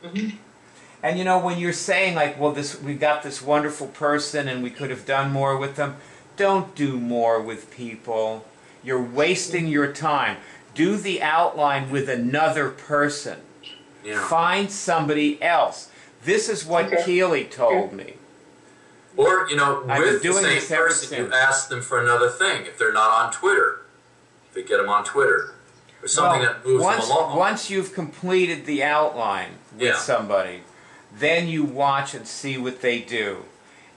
And you know, when you're saying like, well, we got this wonderful person and we could have done more with them, don't do more with people. You're wasting your time. Do the outline with another person. Yeah. Find somebody else. This is what Keely told me. Or, you know, with the same person, you ask them for another thing. If they're not on Twitter, if they get them on Twitter, or something that moves them along. Once you've completed the outline with somebody, then you watch and see what they do.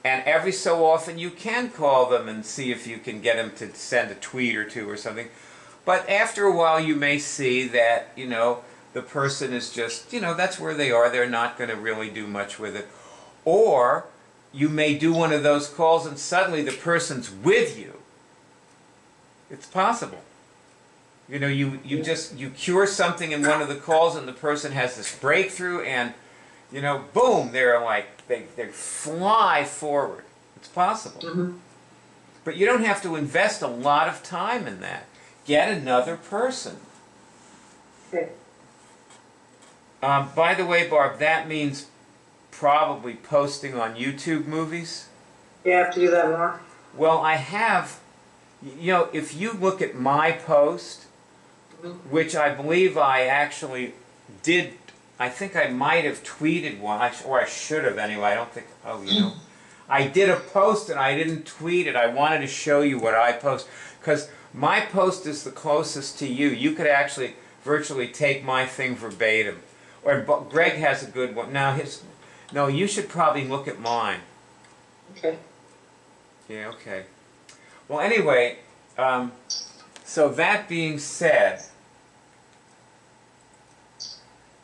And every so often you can call them and see if you can get them to send a tweet or two or something. But after a while you may see that, you know, the person is just, you know, that's where they are. They're not going to really do much with it. Or you may do one of those calls and suddenly the person's with you. It's possible. You know, you cure something in one of the calls and the person has this breakthrough and, you know, boom, they're like, they fly forward. It's possible. But you don't have to invest a lot of time in that. Get another person. By the way, Barb, that means probably posting on YouTube movies. You have to do that more. Well, I have, you know, if you look at my post, which I believe I actually did, I think I might have tweeted one, or I should have anyway, I don't think, oh, you know. I did a post and I didn't tweet it. I wanted to show you what I post, because my post is the closest to you. You could actually virtually take my thing verbatim. Or Greg has a good one. Now no, you should probably look at mine. Okay. Yeah, okay. Well, anyway, so that being said,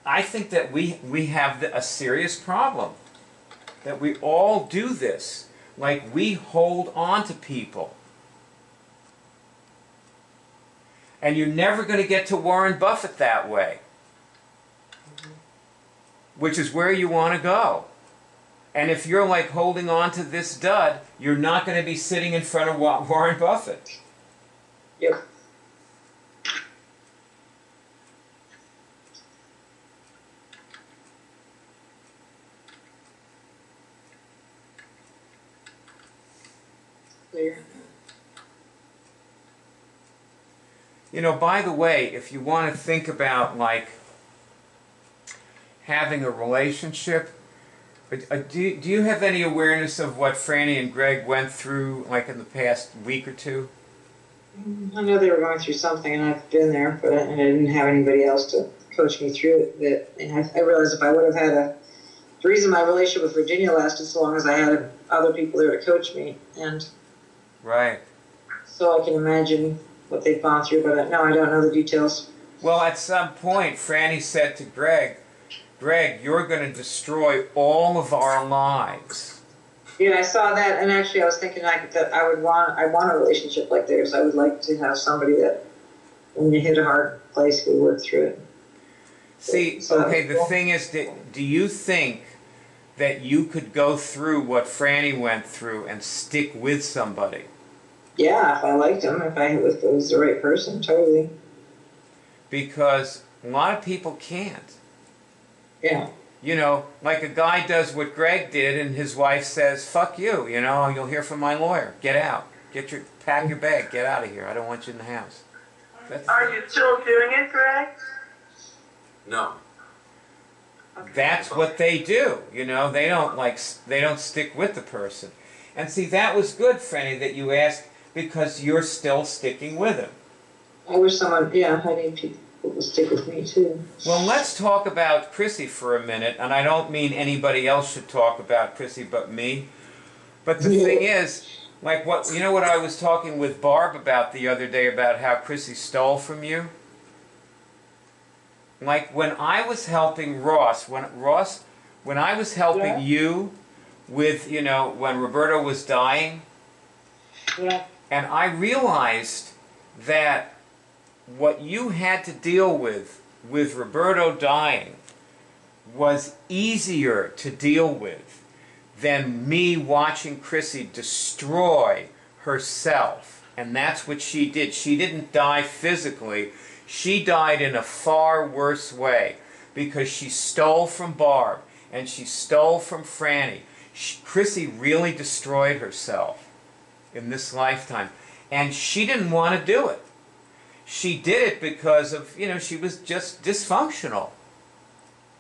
I think that we have a serious problem. That we all do this. Like, we hold on to people. And you're never going to get to Warren Buffett that way. Which is where you want to go. And if you're like holding on to this dud, you're not going to be sitting in front of Warren Buffett. Yep. Clear. You know, by the way, if you want to think about like having a relationship, do you have any awareness of what Franny and Greg went through like in the past week or two? I know they were going through something, and I've been there, but I didn't have anybody else to coach me through it. And I realized if I would have had the reason my relationship with Virginia lasted so long is I had other people there to coach me, and right. So I can imagine what they've gone through, but no, I don't know the details. Well, at some point, Franny said to Greg, you're going to destroy all of our lives. Yeah, I saw that, and actually I was thinking that I want a relationship like theirs. I would like to have somebody that, when you hit a hard place, we work through it. See, okay, the thing is, do you think that you could go through what Franny went through and stick with somebody? Yeah, if I liked him, if it was the right person, totally. Because a lot of people can't. Yeah. You know, like a guy does what Greg did and his wife says, fuck you, you know, you'll hear from my lawyer. Get out. Pack your bag. Get out of here. I don't want you in the house. Are you still doing it, Greg? No. That's what they do, you know. They don't stick with the person. And see, that was good, Franny, that you asked, because you're still sticking with him. I wish someone, I need people to stick with me too. Well, let's talk about Chrissy for a minute, and I don't mean anybody else should talk about Chrissy but me. But the thing is, like what I was talking with Barb about the other day about how Chrissy stole from you? Like when I was helping Ross, when I was helping you with, when Roberto was dying, and I realized that what you had to deal with Roberto dying was easier to deal with than me watching Chrissy destroy herself. And that's what she did. She didn't die physically. She died in a far worse way because she stole from Barb and she stole from Franny. Chrissy really destroyed herself in this lifetime. And she didn't want to do it. She did it because of, she was just dysfunctional.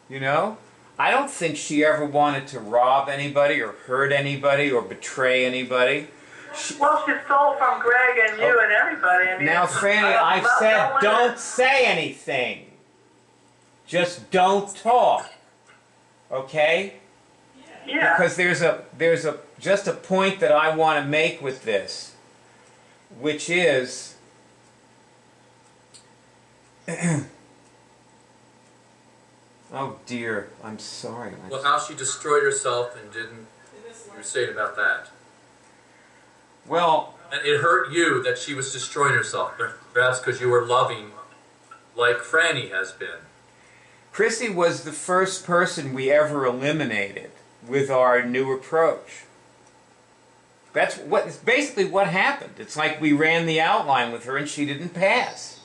I don't think she ever wanted to rob anybody or hurt anybody or betray anybody. She stole from Greg and you and everybody. I mean, now, Franny, I've said don't say anything. Just don't talk. Okay? Yeah. Because there's just a point that I want to make with this, which is oh dear, I'm sorry. Well, how she destroyed herself and didn't you say about that? Well, and it hurt you that she was destroying herself, perhaps because you were loving like Franny has been. Chrissy was the first person we ever eliminated with our new approach. That's basically what happened. It's like we ran the outline with her and she didn't pass.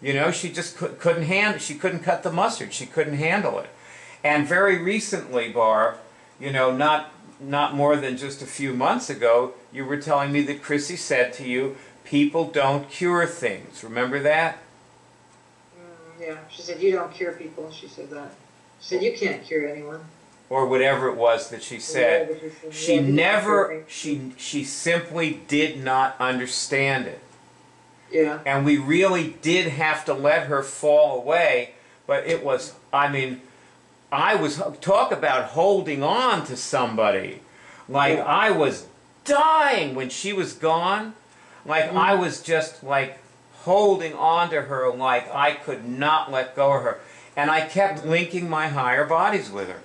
She just couldn't handle. She couldn't cut the mustard. She couldn't handle it. And very recently, Barb, not more than just a few months ago, you were telling me that Chrissy said to you, people don't cure things. Remember that? Yeah, she said, you don't cure people. She said that. She said, you can't cure anyone. Or whatever it was that she said. She never, she simply did not understand it. Yeah. And we really did have to let her fall away, but it was, talk about holding on to somebody. Like, I was dying when she was gone. Like, I was just, like, holding on to her like I could not let go of her. And I kept linking my higher bodies with her.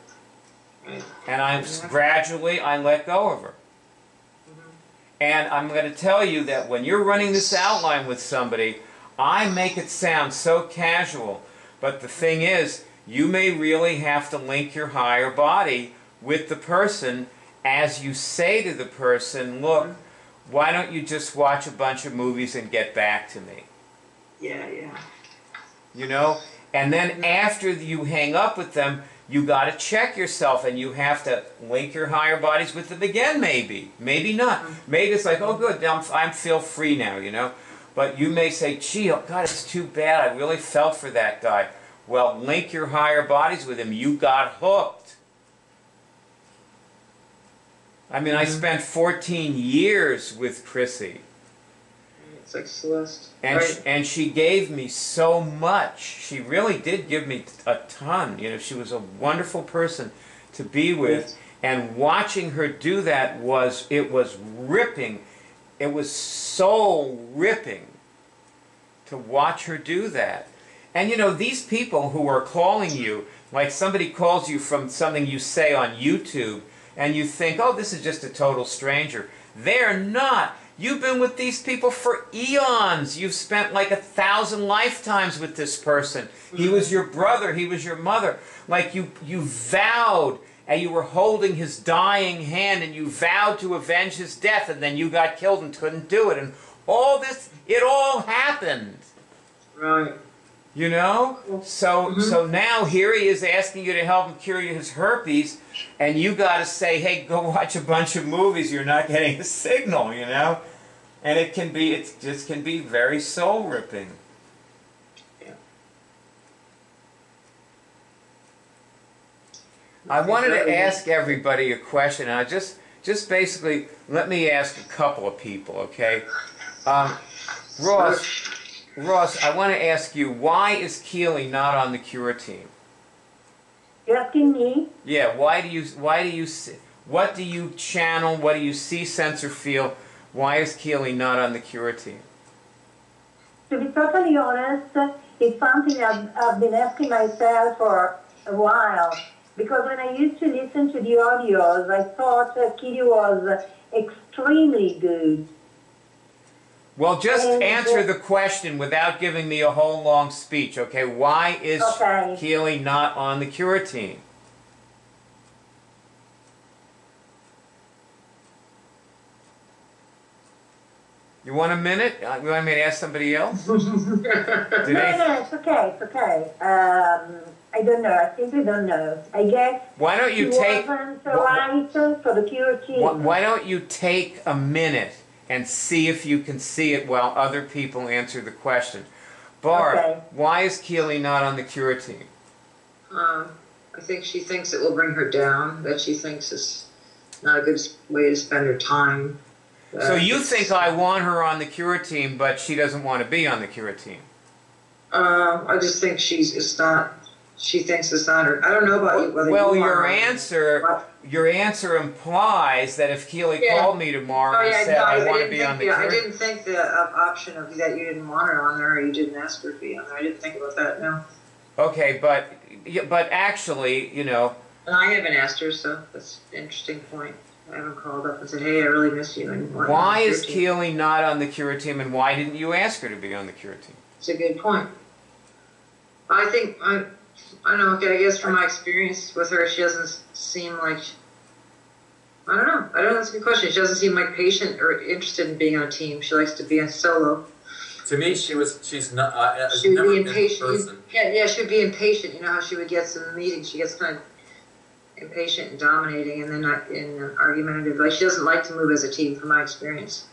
And gradually, I let go of her. And I'm going to tell you that when you're running this outline with somebody, I make it sound so casual. But the thing is, you may really have to link your higher body with the person as you say to the person, look, why don't you just watch a bunch of movies and get back to me? Yeah, yeah. You know? And then after you hang up with them, you got to check yourself, and you have to link your higher bodies with them again, maybe. Maybe not. Maybe it's like, oh, good, now I feel free now, you know? But you may say, gee, oh, God, it's too bad. I really felt for that guy. Well, link your higher bodies with him. You got hooked. I mean, I spent 14 years with Chrissy. It's like Celeste. And, Right. and she gave me so much. She really did give me a ton. You know, she was a wonderful person to be with. And watching her do that was ripping. It was soul ripping to watch her do that. And you know, these people who are calling you, like somebody calls you from something you say on YouTube, and you think, oh, this is just a total stranger. They're not. You've been with these people for eons. You've spent like 1,000 lifetimes with this person. He was your brother. He was your mother. Like you vowed, and you were holding his dying hand, and you vowed to avenge his death, and then you got killed and couldn't do it. And all this, it all happened. Right. You know? So now here he is asking you to help him cure his herpes, and you got to say, hey, go watch a bunch of movies. You're not getting a signal, you know? And it just can be very soul-ripping. Yeah. I wanted to ask everybody a question, and I just basically, let me ask a couple of people, okay? Ross, I want to ask you, why is Keely not on the Cure team? You're asking me? Yeah, what do you channel, what do you see, sense, or feel? Why is Keely not on the Cure team? To be totally honest, it's something I've been asking myself for a while. Because when I used to listen to the audios, I thought Keely was extremely good. Well, just answer the question without giving me a whole long speech, okay? Why is Keely not on the Cure team? You want a minute? You want me to ask somebody else? No, it's okay, it's okay. I don't know, I simply don't know. I guess why don't you she wasn't right for the Cure team. Why don't you take a minute and see if you can see it while other people answer the question. Barb, why is Keely not on the Cure team? I think she thinks it will bring her down, that she thinks is not a good way to spend her time. So you think I want her on the Cure team, but she doesn't want to be on the Cure team? I just think she thinks it's not her. I don't know about you. Well, your answer implies that if Keely called me tomorrow and said I want to be on the Cure, I didn't think the option of that you didn't want her on there, or you didn't ask her to be on there. I didn't think about that. No. Okay, but actually, you know. And I haven't asked her, so that's an interesting point. I haven't called up and said, hey, I really miss you. And why is Keely not on the Cure team, and why didn't you ask her to be on the Cure team? It's a good point. I think, I don't know, I guess from my experience with her, she doesn't seem like, I don't know, that's a good question. She doesn't seem like patient or interested in being on a team. She likes to be a solo. To me, she's not, she would never be been impatient. a person. Yeah, she would be impatient. You know how she would get some meetings. She gets kind of impatient and dominating, and then not argumentative. Like, she doesn't like to move as a team, from my experience.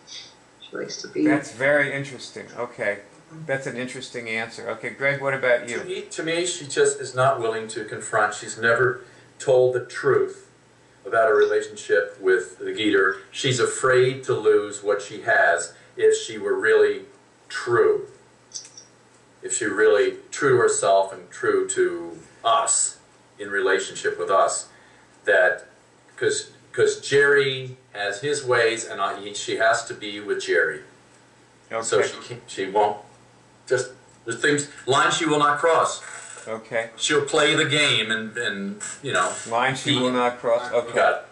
She likes to be. That's very interesting. Okay, that's an interesting answer. Okay, Greg, what about you? To me, she just is not willing to confront. She's never told the truth about her relationship with the Geeter. She's afraid to lose what she has if she were really true. If she were really true to herself and true to us, in relationship with us, that because Jerry has his ways, and she has to be with Jerry. Okay. So she won't just, there's lines she will not cross. Okay. She'll play the game and you know. Lines she will not cross. Okay. Got it.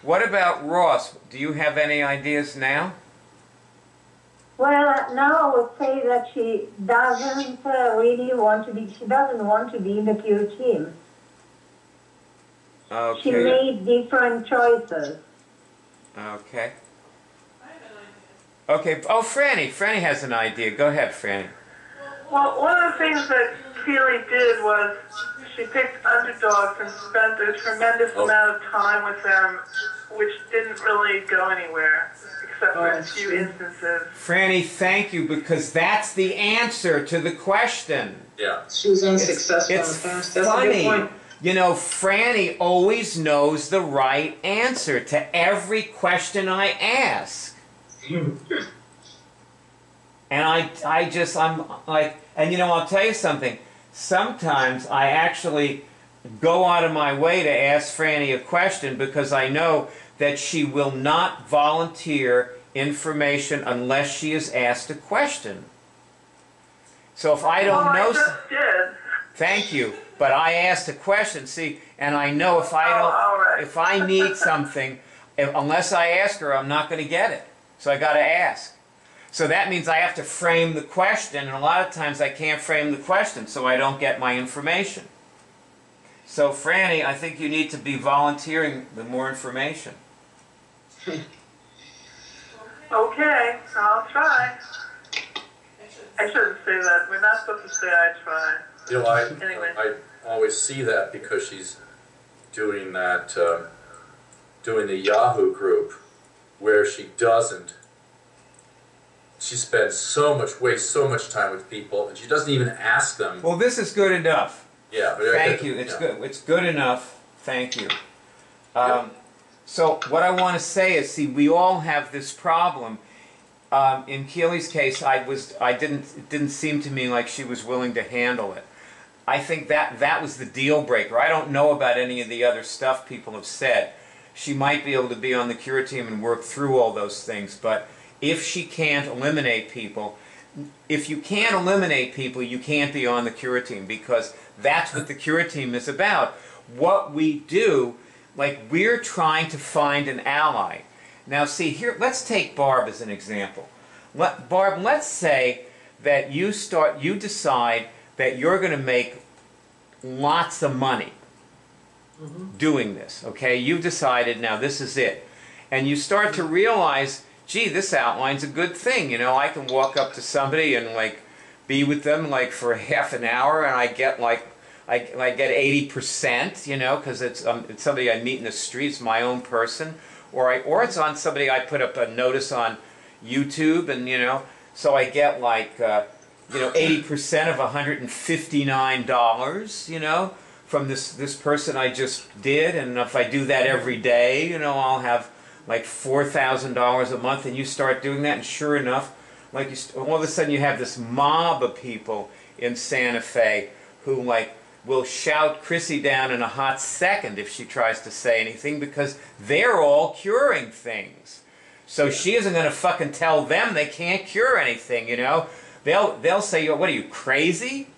What about Ross? Do you have any ideas now? Well, now I would say that she doesn't really want to be, she doesn't want to be in the Cure team. She Okay. made different choices. Okay. Okay. Oh, Franny. Franny has an idea. Go ahead, Franny. Well, one of the things that Keely did was she picked underdogs and spent a tremendous amount of time with them, which didn't really go anywhere, except for a few instances. Franny, thank you, because that's the answer to the question. Yeah. She was unsuccessful It's in the past. That's a funny. good point. You know, Franny always knows the right answer to every question I ask. And I'm like, and you know, I'll tell you something. Sometimes I actually go out of my way to ask Franny a question because I know that she will not volunteer information unless she is asked a question. So if I don't know, I just did. thank you, but I asked a question. See, and I know if I don't, all right. if I need something, unless I ask her, I'm not going to get it. So I got to ask. So that means I have to frame the question, and a lot of times I can't frame the question, so I don't get my information. So Franny, I think you need to be volunteering the more information. Okay, I'll try. I shouldn't say that. We're not supposed to say I try. You know, Anyway. I always see that because she's doing that, doing the Yahoo group where she doesn't. She spends wastes so much time with people, and she doesn't even ask them. Well, this is good enough. Yeah, but Thank you. It's good. It's good enough. Thank you. So what I want to say is, see, we all have this problem. In Keely's case, it didn't seem to me like she was willing to handle it. I think that was the deal breaker. I don't know about any of the other stuff people have said. She might be able to be on the cure team and work through all those things, but if she can't eliminate people, if you can't eliminate people, you can't be on the cure team, because that's what the cure team is about. What we do, like, we're trying to find an ally. Now see here, let's take Barb as an example. Barb, let's say that you decide that you're going to make lots of money doing this, okay? You've decided now this is it. And you start to realize, gee, this outline's a good thing. You know, I can walk up to somebody and like be with them like for half an hour, and I get like I get 80%. You know, because it's somebody I meet in the streets, my own person, or it's on somebody I put up a notice on YouTube, and you know, so I get like 80% of $159. You know, from this person I just did, and if I do that every day, you know, I'll have like $4,000 a month, and you start doing that, and sure enough, like all of a sudden you have this mob of people in Santa Fe who like will shout Chrissy down in a hot second if she tries to say anything, because they're all curing things. So she isn't going to fucking tell them they can't cure anything, you know. They'll say, what are you, crazy?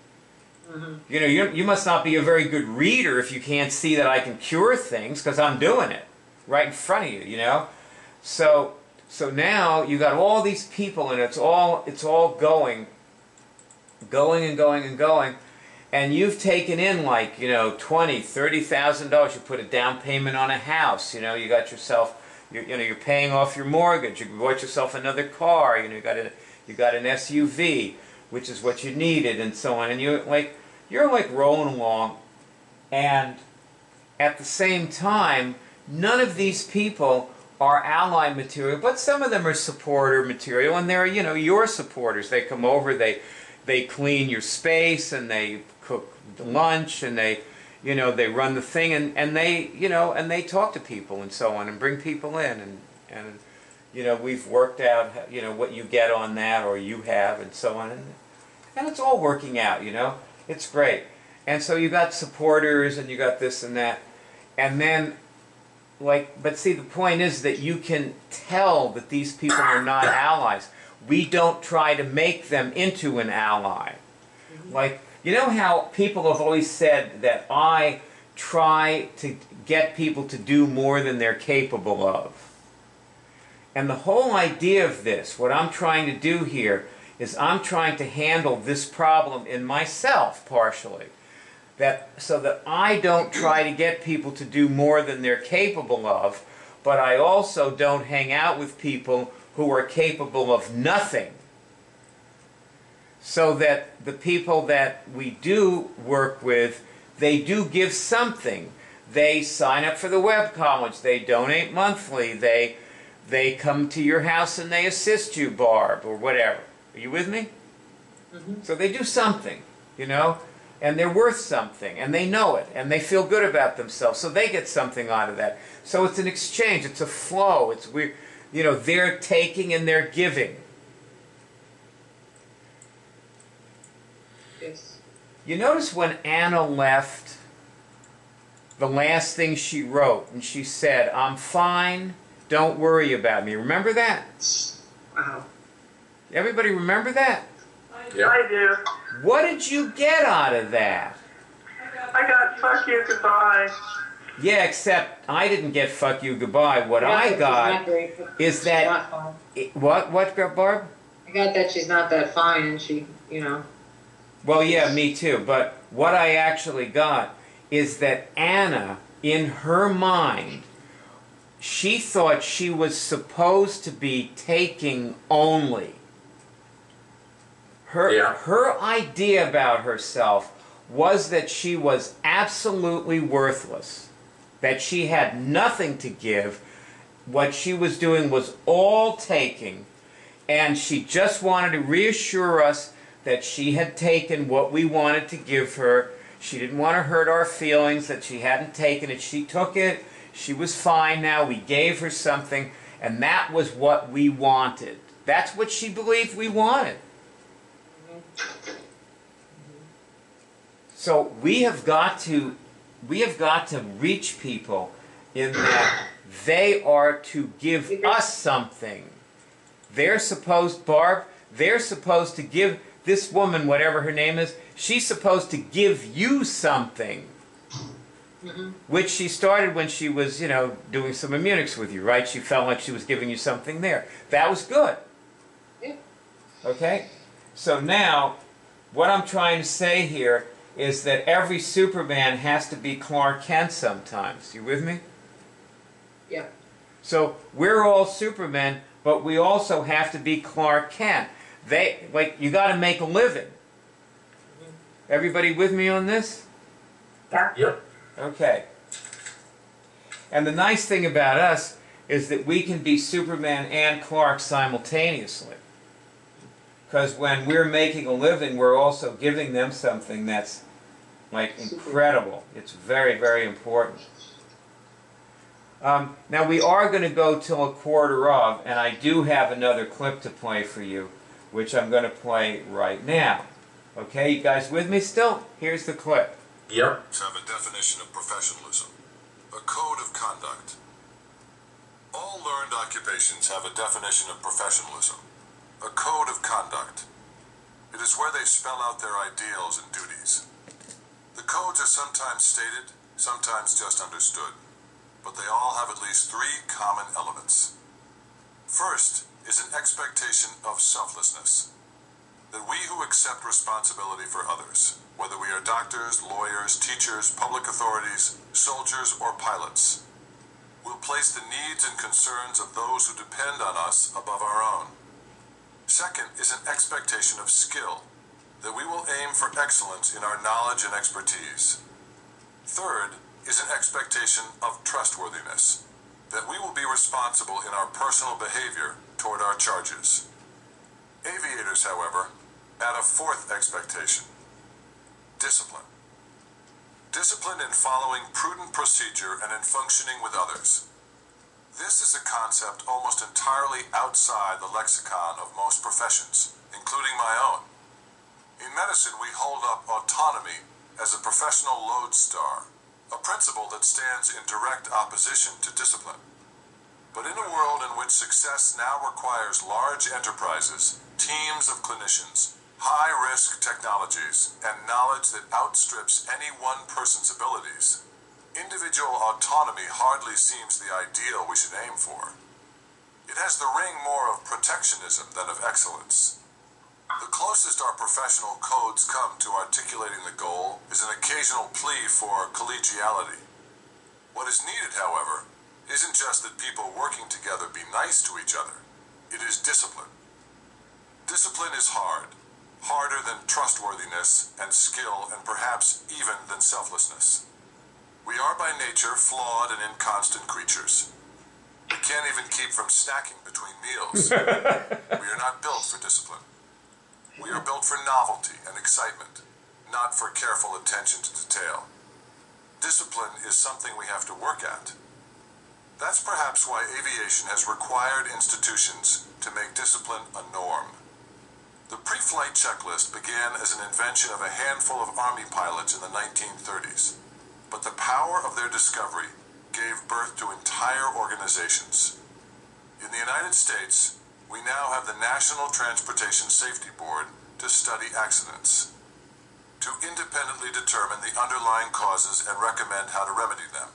You know, you must not be a very good reader if you can't see that I can cure things, because I'm doing it right in front of you, you know. So now you got all these people, and it's all going and going and going, and you've taken in like, you know, $20,000-$30,000. You put a down payment on a house, you know. You got yourself, you're paying off your mortgage. You bought yourself another car, you know. You got an SUV, which is what you needed, and so on. And you're like rolling along, and at the same time, none of these people are ally material, but some of them are supporter material, and they're, you know, your supporters. They come over, they clean your space, and they cook lunch, and they, you know, they run the thing, and they, you know, and they talk to people and so on, and bring people in, and you know, we've worked out, you know, what you get on that, or you have, and so on, and it's all working out, you know. It's great. And so you got supporters, and you got this and that, and then, like, but see, the point is that you can tell that these people are not allies. We don't try to make them into an ally. Like, you know how people have always said that I try to get people to do more than they're capable of. And the whole idea of this, what I'm trying to do here, is I'm trying to handle this problem in myself, partially. so that I don't try to get people to do more than they're capable of, but I also don't hang out with people who are capable of nothing. So that the people that we do work with, they do give something. They sign up for the web college, they donate monthly, they come to your house and they assist you, Barb, or whatever. Are you with me? Mm-hmm. So they do something, you know, and they're worth something, and they know it, and they feel good about themselves, so they get something out of that. So it's an exchange, it's a flow, it's weird, you know, they're taking and they're giving. Yes. You notice when Anna left, the last thing she wrote, and she said, "I'm fine, don't worry about me." Remember that? Wow. Everybody remember that? Yeah. I do. What did you get out of that? I got fuck you, goodbye. Yeah, except I didn't get "fuck you, goodbye." What I got is that... What, Barb? I got that she's not that fine, and she, you know... Well, yeah, me too. But what I actually got is that Anna, in her mind, she thought she was supposed to be taking only. Her idea about herself was that she was absolutely worthless, that she had nothing to give. What she was doing was all taking, and she just wanted to reassure us that she had taken what we wanted to give her. She didn't want to hurt our feelings that she hadn't taken it. She took it. She was fine now. We gave her something, and that was what we wanted. That's what she believed we wanted. So we have got to reach people in that they are to give us something. They're supposed, Barb, they're supposed to give this woman, whatever her name is, she's supposed to give you something. Mm-hmm. Which she started when she was, you know, doing some immunics with you, right? She felt like she was giving you something there. That was good. Yeah. Okay? So now, what I'm trying to say here is that every Superman has to be Clark Kent sometimes. You with me? Yeah. So we're all Supermen, but we also have to be Clark Kent. You got to make a living. Everybody with me on this? Yeah. Yep. Okay. And the nice thing about us is that we can be Superman and Clark simultaneously. Because when we're making a living, we're also giving them something that's, like, incredible. It's very, very important. Now, we are going to go till 1:15, and I do have another clip to play for you, which I'm going to play right now. Okay, you guys with me still? Here's the clip. Yep. Have a definition of professionalism, a code of conduct. All learned occupations have a definition of professionalism, a code of conduct. It is where they spell out their ideals and duties. The codes are sometimes stated, sometimes just understood, but they all have at least 3 common elements. First is an expectation of selflessness, that we who accept responsibility for others, whether we are doctors, lawyers, teachers, public authorities, soldiers, or pilots, will place the needs and concerns of those who depend on us above our own. Second is an expectation of skill, that we will aim for excellence in our knowledge and expertise. Third is an expectation of trustworthiness, that we will be responsible in our personal behavior toward our charges. Aviators, however, add a 4th expectation: discipline. Discipline in following prudent procedure and in functioning with others. This is a concept almost entirely outside the lexicon of most professions, including my own. In medicine, we hold up autonomy as a professional lodestar, a principle that stands in direct opposition to discipline. But in a world in which success now requires large enterprises, teams of clinicians, high-risk technologies, and knowledge that outstrips any one person's abilities, individual autonomy hardly seems the ideal we should aim for. It has the ring more of protectionism than of excellence. The closest our professional codes come to articulating the goal is an occasional plea for collegiality. What is needed, however, isn't just that people working together be nice to each other. It is discipline. Discipline is hard, harder than trustworthiness and skill, and perhaps even than selflessness. We are by nature flawed and inconstant creatures. We can't even keep from snacking between meals. We are not built for discipline. We are built for novelty and excitement, not for careful attention to detail. Discipline is something we have to work at. That's perhaps why aviation has required institutions to make discipline a norm. The pre-flight checklist began as an invention of a handful of Army pilots in the 1930s, but the power of their discovery gave birth to entire organizations. In the United States, we now have the National Transportation Safety Board to study accidents, to independently determine the underlying causes and recommend how to remedy them.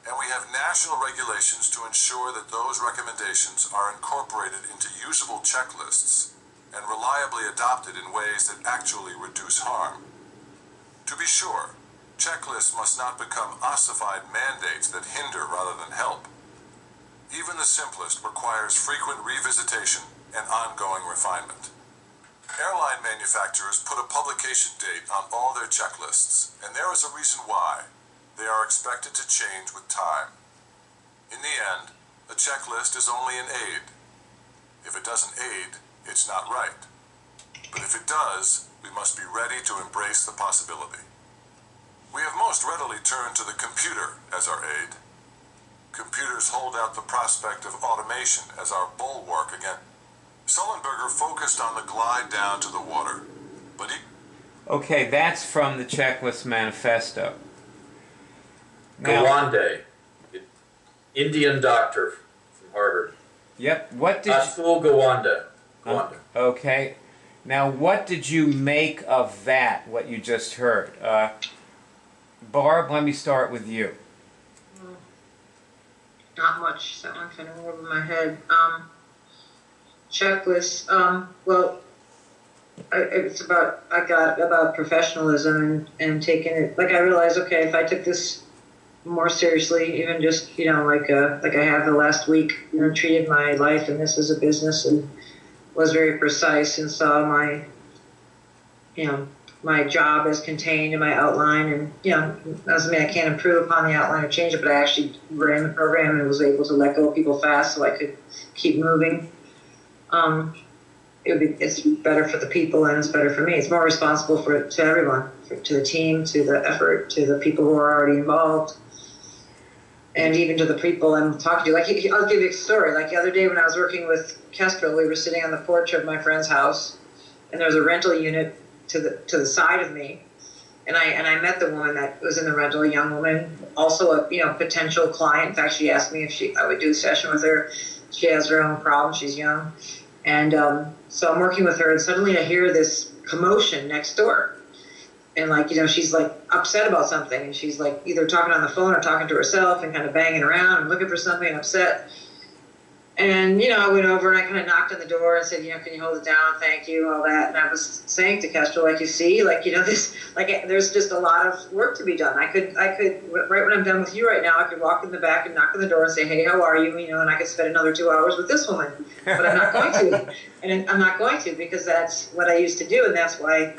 And we have national regulations to ensure that those recommendations are incorporated into usable checklists and reliably adopted in ways that actually reduce harm. To be sure, checklists must not become ossified mandates that hinder rather than help. Even the simplest requires frequent revisitation and ongoing refinement. Airline manufacturers put a publication date on all their checklists, and there is a reason why. They are expected to change with time. In the end, a checklist is only an aid. If it doesn't aid, it's not right. But if it does, we must be ready to embrace the possibility. We have most readily turned to the computer as our aid. Computers hold out the prospect of automation as our bulwark against. Sullenberger focused on the glide down to the water, but he... Okay, that's from the Checklist Manifesto. Now, Gawande, Indian doctor from Harvard. Yep. What did Atul Gawande. okay. Now, what did you make of that, what you just heard? Barb, let me start with you. Not much. That one kind of went over my head. Checklist. Well, I got about professionalism and taking it. Like I realized, okay, if I took this more seriously, even just like I have the last week, treated my life and this as a business and was very precise and saw my my job as contained in my outline, and doesn't mean I can't improve upon the outline or change it, but I actually ran the program and was able to let go of people fast so I could keep moving. It's better for the people and it's better for me. It's more responsible to everyone, to the team, to the effort, to the people who are already involved, and even to the people I'm talking to. Like, I'll give you a story. Like the other day when I was working with Kestrel, we were sitting on the porch of my friend's house, and there was a rental unit to the side of me, and I met the woman that was in the rental, a young woman, also a potential client. In fact, she asked me if I would do a session with her. She has her own problems. She's young, and so I'm working with her, and suddenly I hear this commotion next door, and she's like upset about something, and she's like either talking on the phone or talking to herself and kind of banging around and looking for something and upset. And, I went over and I kind of knocked on the door and said, can you hold it down? Thank you, all that. And I was saying to Kestrel, you see, there's just a lot of work to be done. I could, right when I'm done with you right now, I could walk in the back and knock on the door and say, hey, how are you? And I could spend another 2 hours with this woman. But I'm not going to. And I'm not going to, because that's what I used to do. And that's why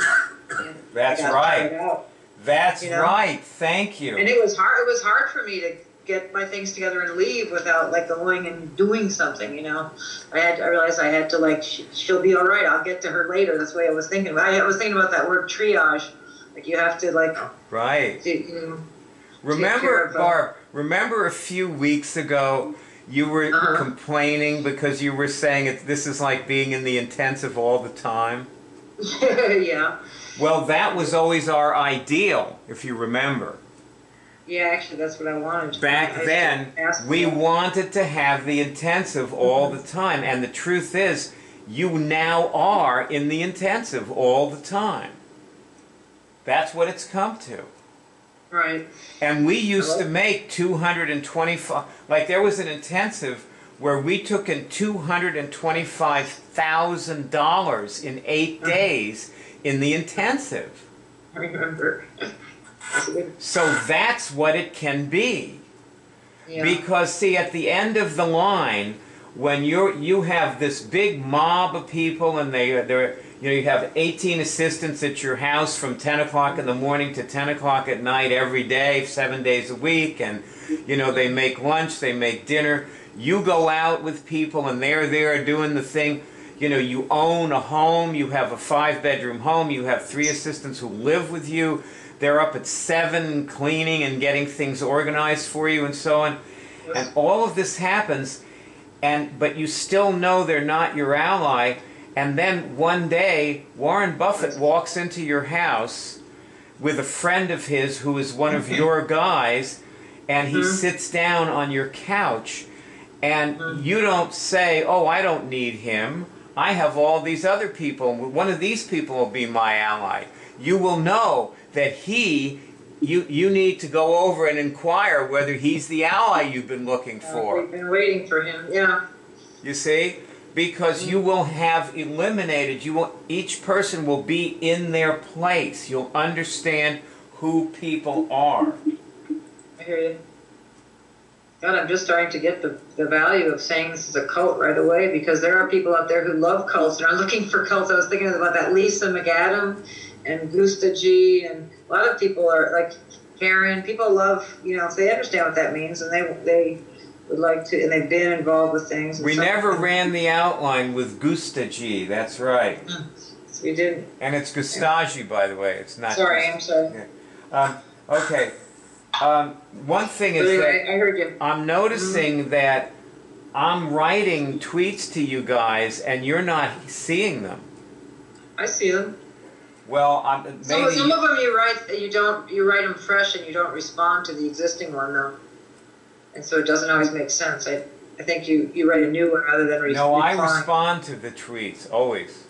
that's right. That's right. Thank you. And it was hard. It was hard for me to get my things together and leave without going and doing something. I realized I had to she'll be all right. I'll get to her later. That's the way I was thinking. I was thinking about that word triage. You have to right. To, remember, Barb. Remember a few weeks ago you were complaining because you were saying this is like being in the intensive all the time. Yeah. Well, that was always our ideal, if you remember. Yeah, actually, that's what I wanted. Back then, we wanted to have the intensive all the time. And the truth is, you now are in the intensive all the time. That's what it's come to. Right. And we used to make 225... there was an intensive where we took in $225,000 in 8 days in the intensive. I remember. So that's what it can be. Yeah. Because see, at the end of the line, when you have this big mob of people, and you have 18 assistants at your house from 10 o'clock in the morning to 10 o'clock at night every day, 7 days a week, and they make lunch, they make dinner. You go out with people, and they're there doing the thing. You own a home, you have a 5-bedroom home, you have 3 assistants who live with you. They're up at 7 cleaning and getting things organized for you and so on. And all of this happens, but you still know they're not your ally. And then one day, Warren Buffett walks into your house with a friend of his who is one of your guys, and he sits down on your couch, and you don't say, oh, I don't need him. I have all these other people. One of these people will be my ally. You will know that you need to go over and inquire whether he's the ally you've been looking for. We've been waiting for him, yeah. You see? Because you will have eliminated, each person will be in their place. You'll understand who people are. I hear you. God, I'm just starting to get the value of saying this is a cult right away, because there are people out there who love cults and are looking for cults. I was thinking about that Lisa McAdam and Gusta G, and a lot of people are like Karen. People love, if they understand what that means, and they would like to, and they've been involved with things. We never ran the outline with Gusta G. That's right. So we didn't. And it's Gustagi, by the way. It's not. Sorry, I'm sorry. Yeah. Okay. One thing is anyway, I heard you. I'm noticing that I'm writing tweets to you guys, and you're not seeing them. I see them. Well, maybe some of them you write them fresh, and you don't respond to the existing one though, and so it doesn't always make sense. I think you write a new one rather than respond. No, I respond to the tweets always.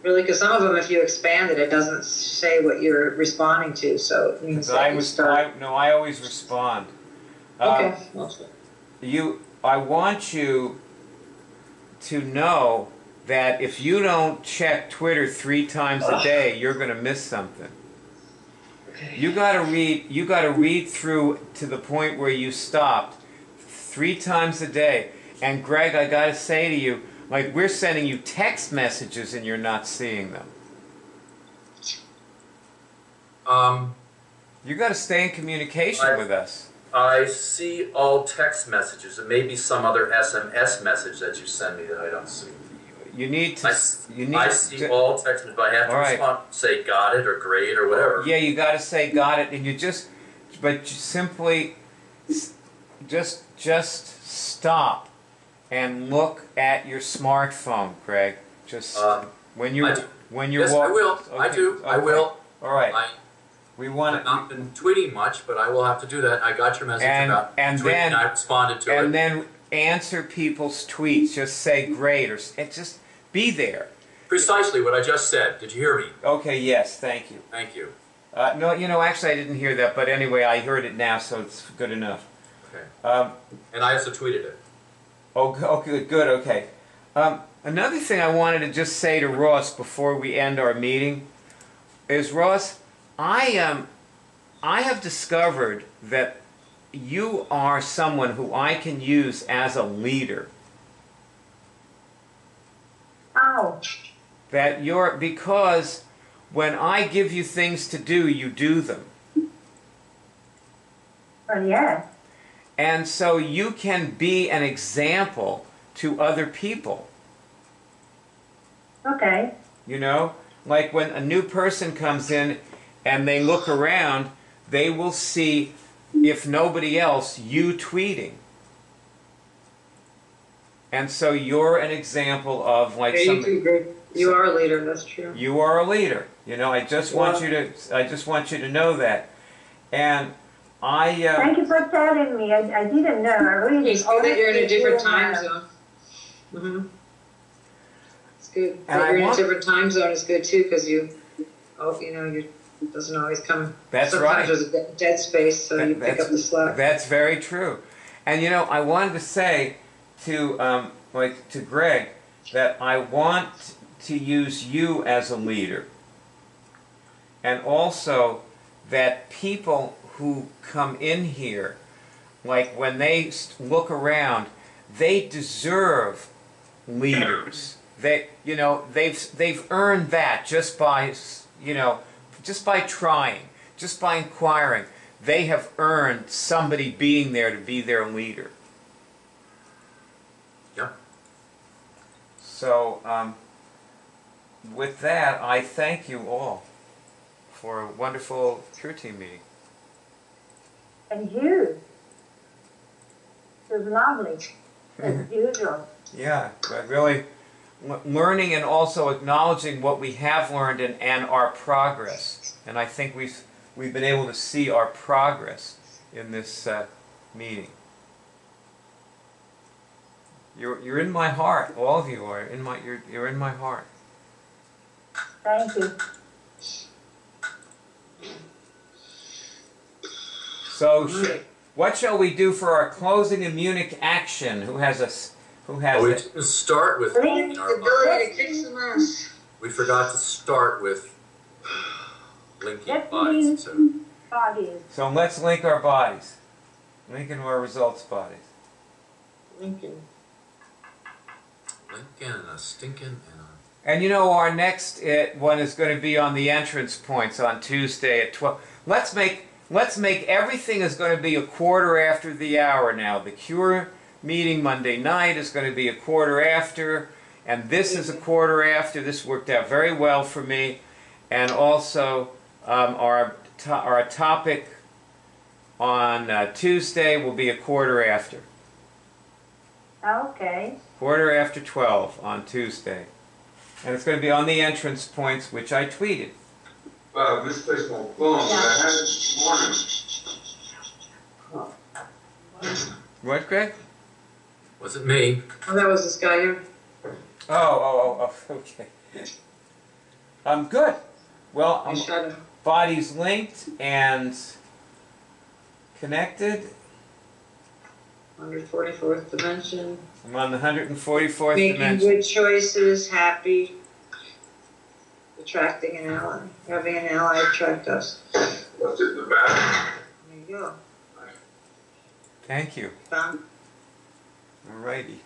Really, because some of them, if you expand it, it doesn't say what you're responding to, so it means that I always respond. Okay. I want you to know that if you don't check Twitter 3 times a day, you're going to miss something. Okay. You got to read through to the point where you stopped 3 times a day. And Greg, I got to say to you, like, we're sending you text messages and you're not seeing them. You got to stay in communication with us. I see all text messages. It may be some other SMS message that you send me that I don't see. You need to. I see all text messages. But I have to respond, say got it or great or whatever. Yeah, you got to say got it, and you simply just stop and look at your smartphone, Greg. Just when you're yes, walking. I will. Okay, I do. okay. I will. All right. I've not been tweeting much, but I will have to do that. I got your message about tweeting, and I responded to it. And then answer people's tweets. Just say great, and just be there. Precisely what I just said. Did you hear me? Okay. Yes. Thank you. Thank you. No, actually, I didn't hear that. But anyway, I heard it now, so it's good enough. Okay. And I also tweeted it. Okay, good, okay. Another thing I wanted to just say to Ross before we end our meeting is, Ross, I have discovered that you are someone who I can use as a leader. Ouch. Because when I give you things to do, you do them. Well, yeah. And so you can be an example to other people. Okay. Like when a new person comes in and they look around, they will see, if nobody else, you tweeting. And so you're an example of like somebody. You are a leader, that's true. You are a leader. I just want you to know that. And thank you for telling me. I didn't know. I really. It's good that you're in a different time zone. Mm-hmm. It's good. That you're in a different time zone is good too, because it doesn't always come. That's sometimes right. There's a dead space, so you pick up the slack. That's very true. And I wanted to say to like to Greg that I want to use you as a leader, and also that people who come in here, like when they look around, they deserve leaders. They, you know, they've earned that just by, you know, just by trying, just by inquiring. They have earned somebody being there to be their leader. Yep. So, with that, I thank you all for a wonderful Cure Team meeting. And you. It was lovely, as usual. Yeah, but really learning and also acknowledging what we have learned and our progress. And I think we've been able to see our progress in this meeting. You're in my heart. All of you are in my. You're in my heart. Thank you. So, what shall we do for our closing immunic action? Who has us? Who has we it? didn't start with Please, our Ability to kick some ass. We forgot to start with linking Let's bodies. link So bodies. So let's link our bodies. Link into our results bodies. Lincoln. Lincoln and a stinking and a... And you know, our next one is going to be on the entrance points on Tuesday at 12. Let's make everything is going to be a quarter after the hour now. The Cure meeting Monday night is going to be a quarter after, and this is a quarter after. This worked out very well for me. And also our topic on Tuesday will be a quarter after. Okay. Quarter after 12 on Tuesday. And it's going to be on the entrance points, which I tweeted. Wow, misplaced my phone, but I had it this morning. What, Greg? Wasn't me. Oh, that was this guy here. Oh, okay. Good. Well, You shot him. bodies linked and connected. 144th dimension. I'm on the 144th Making dimension. good choices, happy. Attracting an ally. Having an ally attract us. Left it in the back. There you go. Thank you. Found Alrighty.